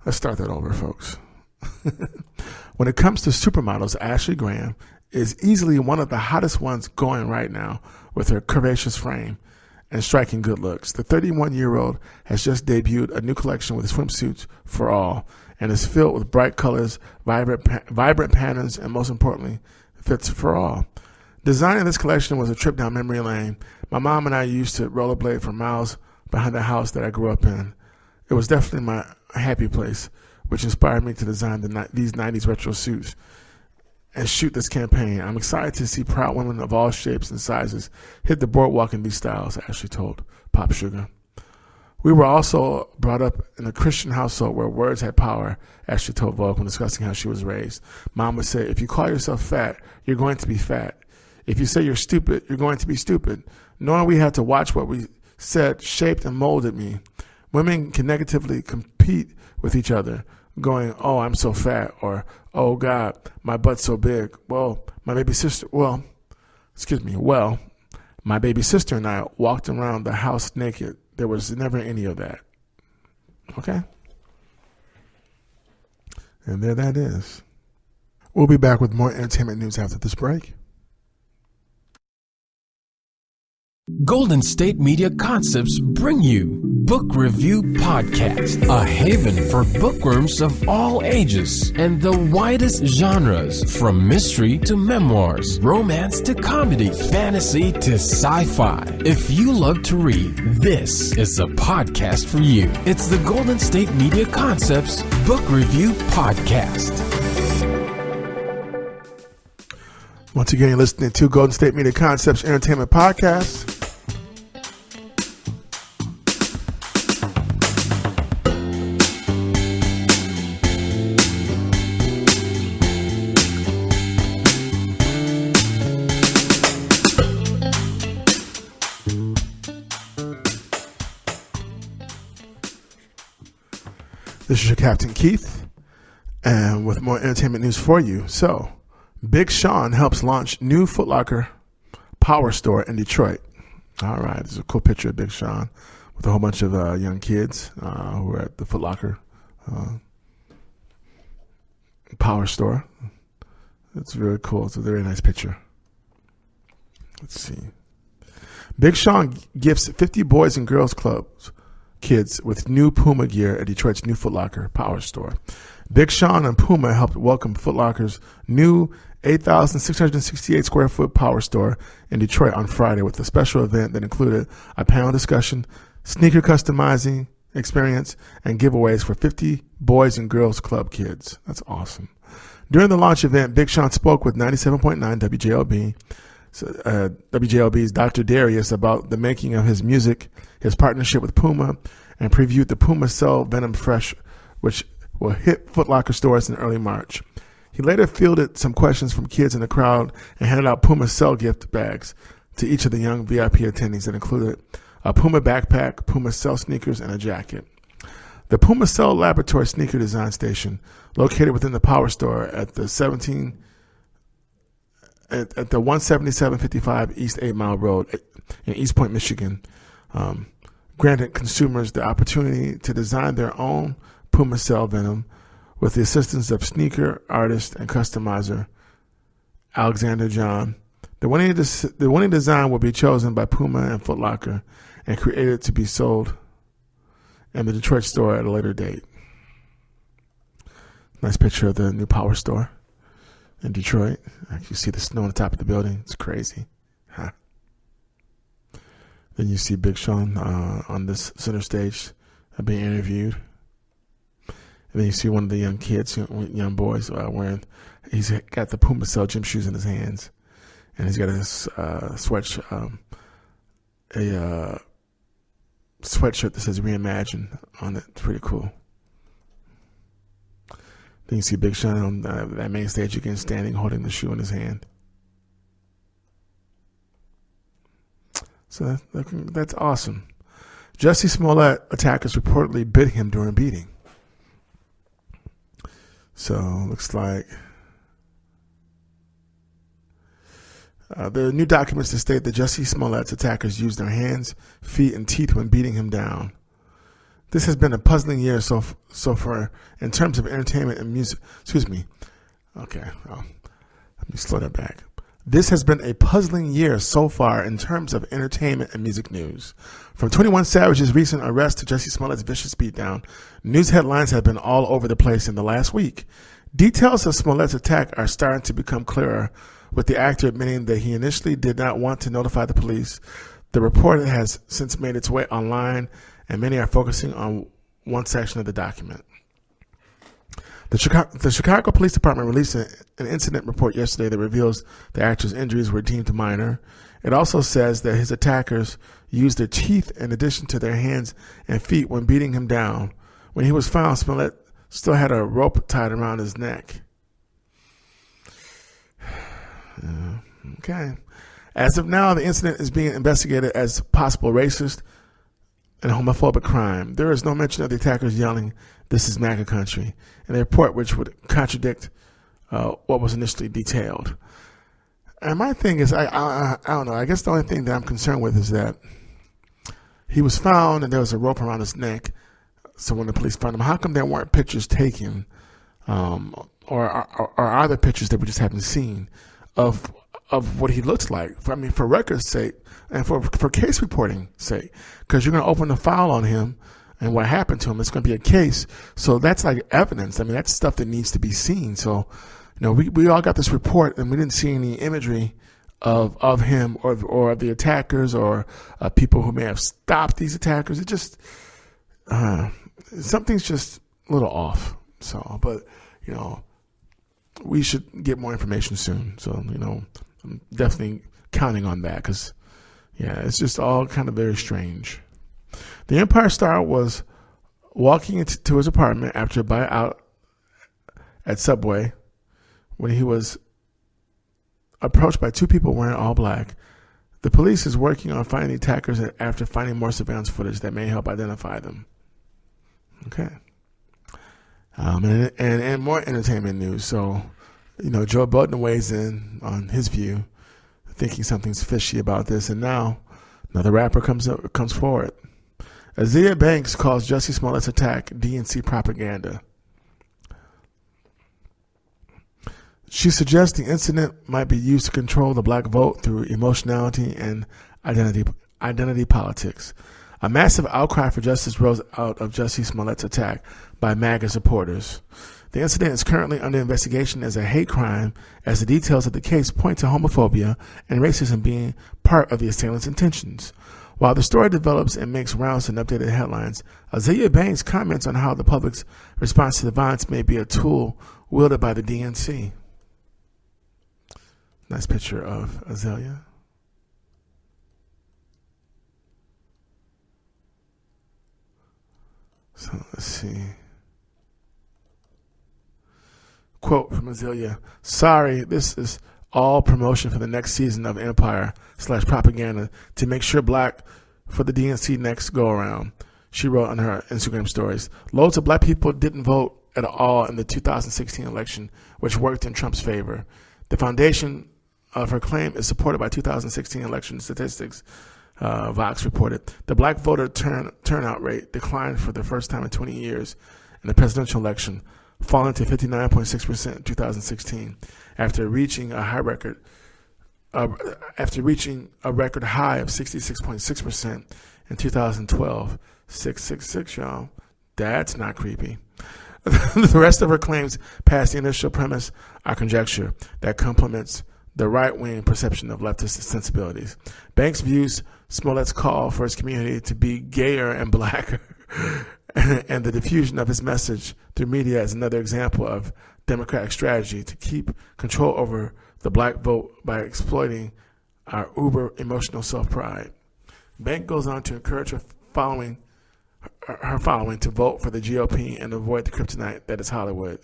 Let's start that over, folks. When it comes to supermodels, Ashley Graham is easily one of the hottest ones going right now with her curvaceous frame and striking good looks. The 31-year-old has just debuted a new collection with swimsuits for all and is filled with bright colors, vibrant patterns, and most importantly, fits for all. Designing this collection was a trip down memory lane. My mom and I used to rollerblade for miles behind the house that I grew up in. It was definitely my happy place, which inspired me to design these 90s retro suits and shoot this campaign. I'm excited to see proud women of all shapes and sizes hit the boardwalk in these styles, Ashley told Pop Sugar. We were also brought up in a Christian household where words had power, as she told Vogue when discussing how she was raised. Mom would say, if you call yourself fat, you're going to be fat. If you say you're stupid, you're going to be stupid. Knowing we had to watch what we said shaped and molded me. Women can negatively compete with each other, going, oh, I'm so fat, or, oh, God, my butt's so big. Well, my baby sister and I walked around the house naked. There was never any of that. Okay? And there that is. We'll be back with more entertainment news after this break. Golden State Media Concepts bring you Book Review Podcast, a haven for bookworms of all ages and the widest genres, from mystery to memoirs, romance to comedy, fantasy to sci-fi. If you love to read, this is a podcast for you. It's the Golden State Media Concepts Book Review Podcast. Once again, you're listening to Golden State Media Concepts Entertainment Podcast. This is your Captain Keith, and with more entertainment news for you. So, Big Sean helps launch new Foot Locker power store in Detroit. All right, there's a cool picture of Big Sean with a whole bunch of young kids who are at the Foot Locker power store. It's really cool. It's a very nice picture. Let's see. Big Sean gifts 50 Boys and Girls Clubs kids with new Puma gear at Detroit's new Foot Locker power store. Big Sean and Puma helped welcome Foot Locker's new 8,668 square foot power store in Detroit on Friday with a special event that included a panel discussion, sneaker customizing experience, and giveaways for 50 Boys and Girls Club kids. That's awesome. During the launch event, Big Sean spoke with 97.9 WJLB, WJLB's Dr. Darius about the making of his music, his partnership with Puma, and previewed the Puma Cell Venom Fresh, which will hit Foot Locker stores in early March. He later fielded some questions from kids in the crowd and handed out Puma Cell gift bags to each of the young VIP attendees that included a Puma backpack, Puma Cell sneakers, and a jacket. The Puma Cell Laboratory Sneaker Design Station, located within the power store at the 17755 East 8 Mile Road in East Point, Michigan, granted consumers the opportunity to design their own Puma Cell Venom with the assistance of sneaker artist and customizer Alexander John. The winning design will be chosen by Puma and Foot Locker and created to be sold in the Detroit store at a later date. Nice picture of the new power store in Detroit. You see the snow on the top of the building. It's crazy. Huh. Then you see Big Sean on this center stage being interviewed. And then you see one of the young kids, young boys, he's got the Puma Cell gym shoes in his hands. And he's got a sweatshirt that says Reimagine on it. It's pretty cool. Then you see Big Sean on that main stage again, standing, holding the shoe in his hand. So that's awesome. Jussie Smollett attackers reportedly bit him during beating. So looks like there are new documents that state that Jussie Smollett's attackers used their hands, feet, and teeth when beating him down. This has been a puzzling year so far in terms of entertainment and music. Excuse me. Okay, let me slow that back. This has been a puzzling year so far in terms of entertainment and music news. From 21 Savage's recent arrest to Jussie Smollett's vicious beatdown, news headlines have been all over the place in the last week. Details of Smollett's attack are starting to become clearer, with the actor admitting that he initially did not want to notify the police. The report has since made its way online, and many are focusing on one section of the document. The Chicago Police Department released an incident report yesterday that reveals the actor's injuries were deemed minor It also says that his attackers used their teeth in addition to their hands and feet when beating him down. When he was found, Smollett still had a rope tied around his neck. Okay. As of now, the incident is being investigated as possible racist and homophobic crime. There is no mention of the attackers yelling, "This is MAGA country," in a report which would contradict what was initially detailed. And my thing is, I don't know. I guess the only thing that I'm concerned with is that he was found and there was a rope around his neck. So when the police found him, how come there weren't pictures taken, or are there pictures that we just haven't seen of what he looks like? For record's sake and for case reporting sake, because you're going to open the file on him and what happened to him. It's going to be a case. So that's like evidence. That's stuff that needs to be seen. So, we all got this report and we didn't see any imagery of him or the attackers or people who may have stopped these attackers. It just, something's just a little off. So, but, we should get more information soon. So, I'm definitely counting on that because, it's just all kind of very strange. The Empire star was walking into his apartment after a bite out at Subway when he was approached by two people wearing all black. The police is working on finding the attackers after finding more surveillance footage that may help identify them. Okay. And more entertainment news. So, Joe Budden weighs in on his view, thinking something's fishy about this. And now another rapper comes forward. Azealia Banks calls Jussie Smollett's attack DNC propaganda. She suggests the incident might be used to control the black vote through emotionality and identity politics. A massive outcry for justice rose out of Jussie Smollett's attack by MAGA supporters. The incident is currently under investigation as a hate crime, as the details of the case point to homophobia and racism being part of the assailant's intentions. While the story develops and makes rounds in updated headlines, Azealia Banks comments on how the public's response to the violence may be a tool wielded by the DNC. Nice picture of Azealia. So let's see. Quote from Azealia: "Sorry, this is all promotion for the next season of Empire / propaganda to make sure black for the DNC next go around," she wrote on her Instagram stories. Loads of black people didn't vote at all in the 2016 election, which worked in Trump's favor. The foundation of her claim is supported by 2016 election statistics. Vox reported the black voter turnout rate declined for the first time in 20 years in the presidential election, falling to 59.6% in 2016 after reaching a record high of 66.6% in 2012. 666, y'all. That's not creepy. The rest of her claims past the initial premise are conjecture that complements the right-wing perception of leftist sensibilities. Banks views Smollett's call for his community to be gayer and blacker and the diffusion of his message through media as another example of Democratic strategy to keep control over the black vote by exploiting our uber emotional self-pride. Bank goes on to encourage her following to vote for the GOP and avoid the kryptonite that is Hollywood.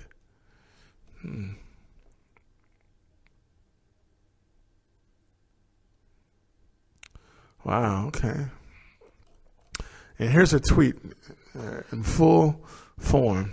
Wow, okay. And here's a tweet in full form.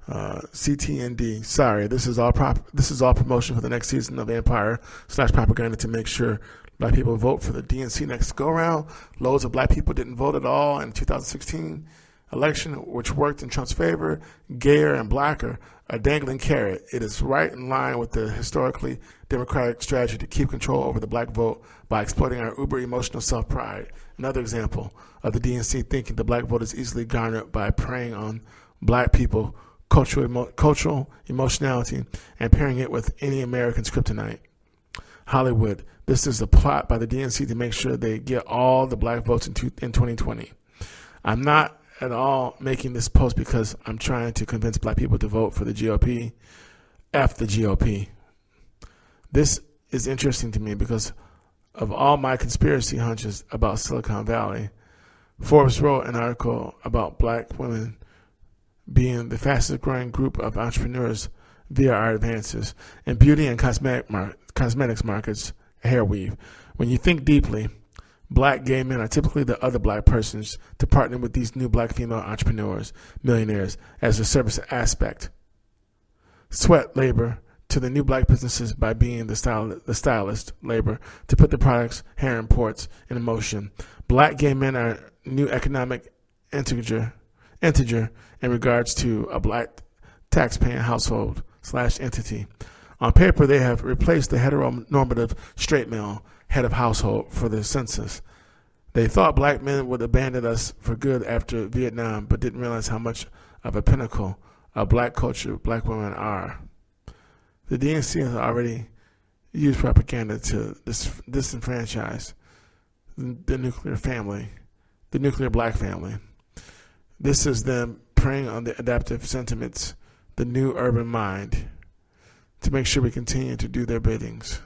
CTND, sorry, this is all promotion for the next season of Empire / propaganda to make sure black people vote for the DNC next go around. Loads of black people didn't vote at all in 2016 election, which worked in Trump's favor. Gayer and blacker, a dangling carrot. It is right in line with the historically Democratic strategy to keep control over the black vote by exploiting our uber emotional self-pride. Another example of the DNC thinking the black vote is easily garnered by preying on black people, cultural emotionality, and pairing it with any American's kryptonite. Hollywood, this is a plot by the DNC to make sure they get all the black votes in 2020. I'm not at all making this post because I'm trying to convince black people to vote for the GOP. F the GOP. This is interesting to me because of all my conspiracy hunches about Silicon Valley, Forbes wrote an article about black women being the fastest growing group of entrepreneurs via our advances in beauty and cosmetics markets, hair weave. When you think deeply, black gay men are typically the other black persons to partner with these new black female entrepreneurs, millionaires, as a service aspect. Sweat labor to the new black businesses by being the stylist labor to put the products, hair imports in motion. Black gay men are new economic integer in regards to a black tax-paying household / entity. On paper, they have replaced the heteronormative straight male head of household for the census. They thought black men would abandon us for good after Vietnam, but didn't realize how much of a pinnacle of black culture black women are. The DNC has already used propaganda to disenfranchise the nuclear family, the nuclear black family. This is them preying on the adaptive sentiments, the new urban mind, to make sure we continue to do their biddings.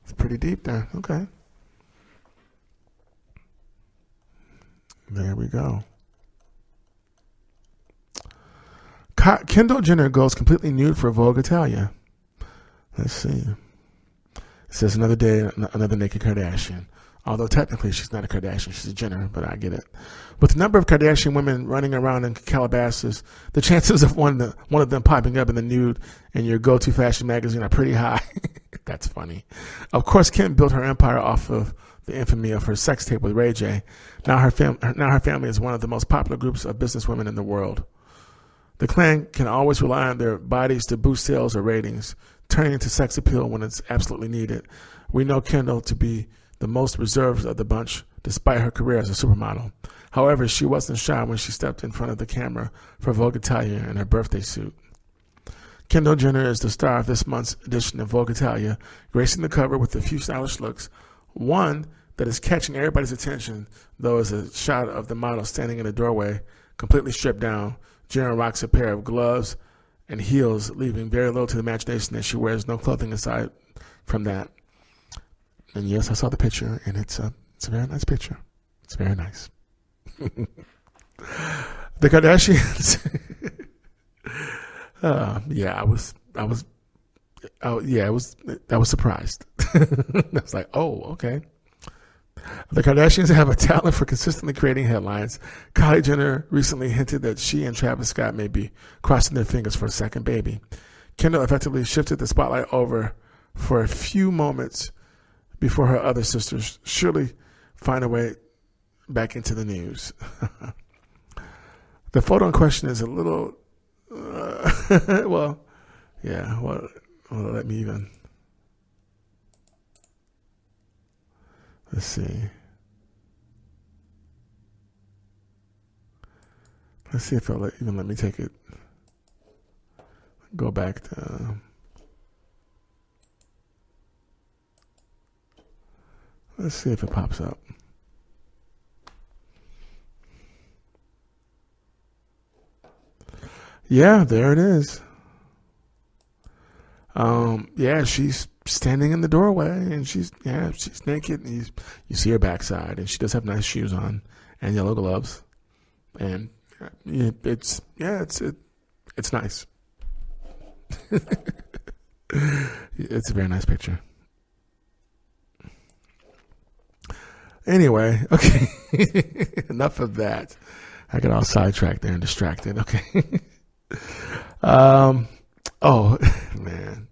It's pretty deep there. Okay. There we go. Kendall Jenner goes completely nude for Vogue Italia. Let's see. It says another day, another naked Kardashian. Although technically she's not a Kardashian, she's a Jenner, but I get it. With the number of Kardashian women running around in Calabasas, the chances of one of them popping up in the nude in your go-to fashion magazine are pretty high. That's funny. Of course, Kim built her empire off of the infamy of her sex tape with Ray J. Now her family is one of the most popular groups of businesswomen in the world. The clan can always rely on their bodies to boost sales or ratings, turning into sex appeal when it's absolutely needed. We know Kendall to be the most reserved of the bunch, despite her career as a supermodel. However, she wasn't shy when she stepped in front of the camera for Vogue Italia in her birthday suit. Kendall Jenner is the star of this month's edition of Vogue Italia, gracing the cover with a few stylish looks. One that is catching everybody's attention, though, is a shot of the model standing in a doorway, completely stripped down. Jenner rocks a pair of gloves and heels, leaving very little to the imagination as she wears no clothing aside from that. And yes, I saw the picture, and it's a very nice picture. It's very nice. The Kardashians. I was surprised. I was like, oh, okay. The Kardashians have a talent for consistently creating headlines. Kylie Jenner recently hinted that she and Travis Scott may be crossing their fingers for a second baby. Kendall effectively shifted the spotlight over for a few moments before her other sisters surely find a way back into the news. The photo in question is a little, let me even. Let's see. Let's see if it'll even let me take it. Go back to. Let's see if it pops up. Yeah, there it is. She's standing in the doorway, and she's naked, and you see her backside, and she does have nice shoes on and yellow gloves, and it's nice. It's a very nice picture. Anyway, okay, enough of that. I got all sidetracked there and distracted. Okay. Oh man.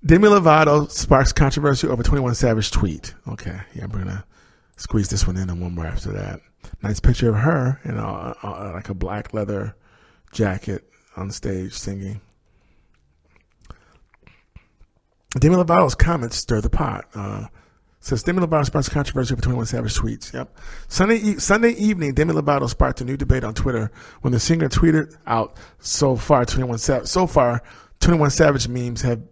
Demi Lovato sparks controversy over 21 Savage tweet. Okay, yeah, we're gonna squeeze this one in and one more after that. Nice picture of her in like a black leather jacket on stage singing. Demi Lovato's comments stir the pot. Says Demi Lovato sparks controversy over 21 Savage tweets. Yep. Sunday evening, Demi Lovato sparked a new debate on Twitter when the singer tweeted out, So far, 21 Savage memes have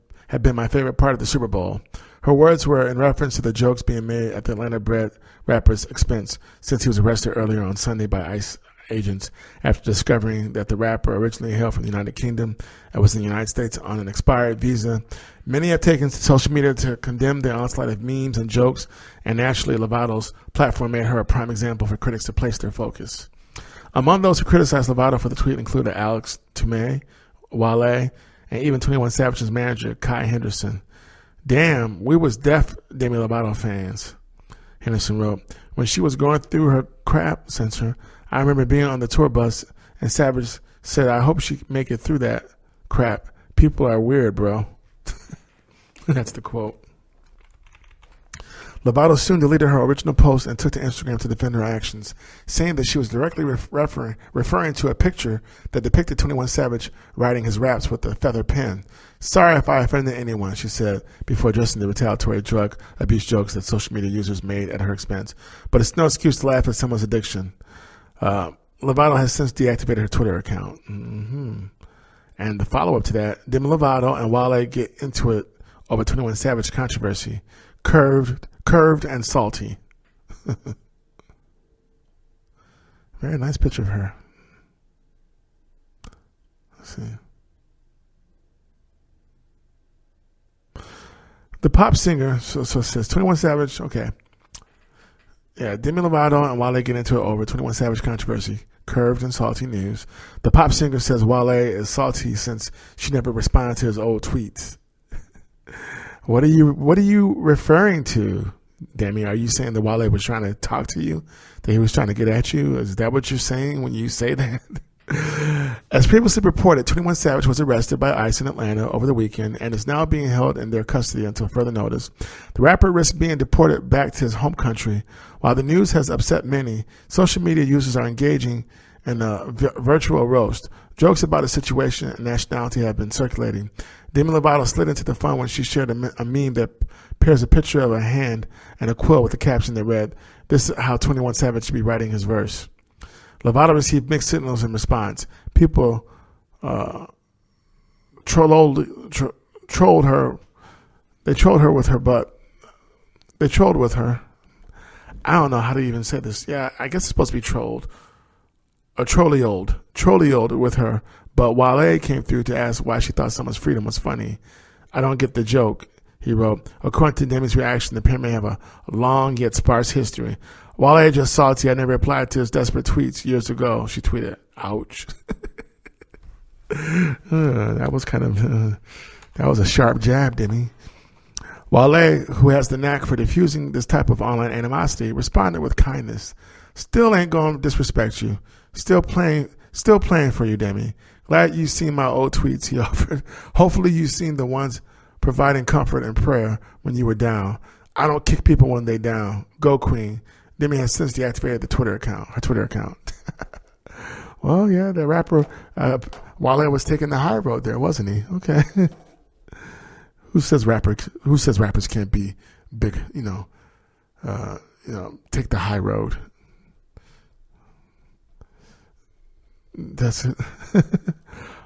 been my favorite part of the Super Bowl. Her words were in reference to the jokes being made at the Atlanta-bred rapper's expense since he was arrested earlier on Sunday by ICE agents after discovering that the rapper originally hailed from the United Kingdom and was in the United States on an expired visa. Many have taken to social media to condemn the onslaught of memes and jokes, and naturally Lovato's platform made her a prime example for critics to place their focus. Among those who criticized Lovato for the tweet included Alex Toomey, Wale, and even 21 Savage's manager, Kai Henderson. Damn, we was deaf Demi Lovato fans, Henderson wrote. When she was going through her crap censor, I remember being on the tour bus and Savage said, I hope she make it through that crap. People are weird, bro. That's the quote. Lovato soon deleted her original post and took to Instagram to defend her actions, saying that she was directly referring to a picture that depicted 21 Savage writing his raps with a feather pen. Sorry if I offended anyone, she said, before addressing the retaliatory drug abuse jokes that social media users made at her expense. But it's no excuse to laugh at someone's addiction. Lovato has since deactivated her Twitter account. And the follow-up to that, Demi Lovato and Wale get into it over 21 Savage controversy. Curved and salty. Very nice picture of her. Let's see. The pop singer, so says 21 Savage, okay. Yeah, Demi Lovato and Wale get into it over 21 Savage controversy. Curved and salty news. The pop singer says Wale is salty since she never responded to his old tweets. What are you referring to, Demi? Are you saying that Wale was trying to talk to you? That he was trying to get at you? Is that what you're saying when you say that? As previously reported, 21 Savage was arrested by ICE in Atlanta over the weekend and is now being held in their custody until further notice. The rapper risks being deported back to his home country. While the news has upset many, social media users are engaging in a virtual roast. Jokes about the situation and nationality have been circulating. Demi Lovato slid into the fun when she shared a meme that pairs a picture of a hand and a quill with a caption that read, "This is how 21 Savage should be writing his verse." Lovato received mixed signals in response. People trolled her. They trolled her with her butt. They trolled with her. I don't know how to even say this. Yeah, I guess it's supposed to be trolled. Or trolley-old with her. But Wale came through to ask why she thought someone's freedom was funny. I don't get the joke, he wrote. According to Demi's reaction, the pair may have a long yet sparse history. Wale just salty. I never replied to his desperate tweets years ago, she tweeted. Ouch. That was a sharp jab, Demi. Wale, who has the knack for diffusing this type of online animosity, responded with kindness. Still ain't gonna disrespect you. Still playing for you, Demi. Glad you've seen my old tweets, he offered. Hopefully you've seen the ones providing comfort and prayer when you were down. I don't kick people when they down. Go, Queen. Demi has since deactivated her Twitter account. Well, yeah, the rapper Wale was taking the high road there, wasn't he? Okay. Who says rappers can't be big? Take the high road. That's it.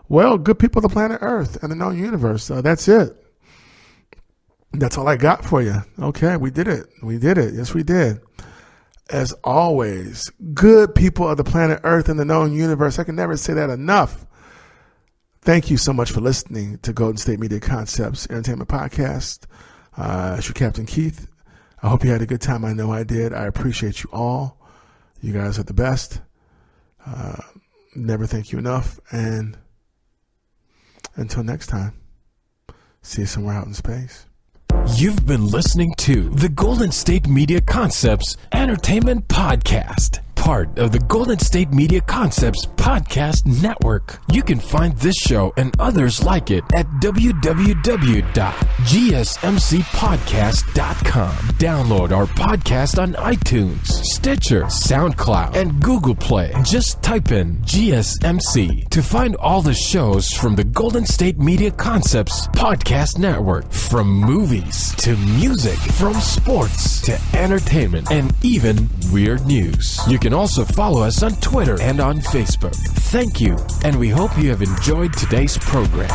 Well, good people of the planet Earth and the known universe. That's it. That's all I got for you. Okay, we did it. Yes, we did. As always, good people of the planet Earth and the known universe. I can never say that enough. Thank you so much for listening to Golden State Media Concepts Entertainment Podcast. It's your Captain Keith. I hope you had a good time. I know I did. I appreciate you all. You guys are the best. Never thank you enough. And until next time, see you somewhere out in space. You've been listening to the Golden State Media Concepts Entertainment Podcast, part of the Golden State Media Concepts Podcast Network. You can find this show and others like it at www.gsmcpodcast.com. Download our podcast on iTunes, Stitcher, SoundCloud, and Google Play. Just type in GSMC to find all the shows from the Golden State Media Concepts Podcast Network. From movies to music, from sports to entertainment, and even weird news. You can also follow us on Twitter and on Facebook. Thank you, and we hope you have enjoyed today's program.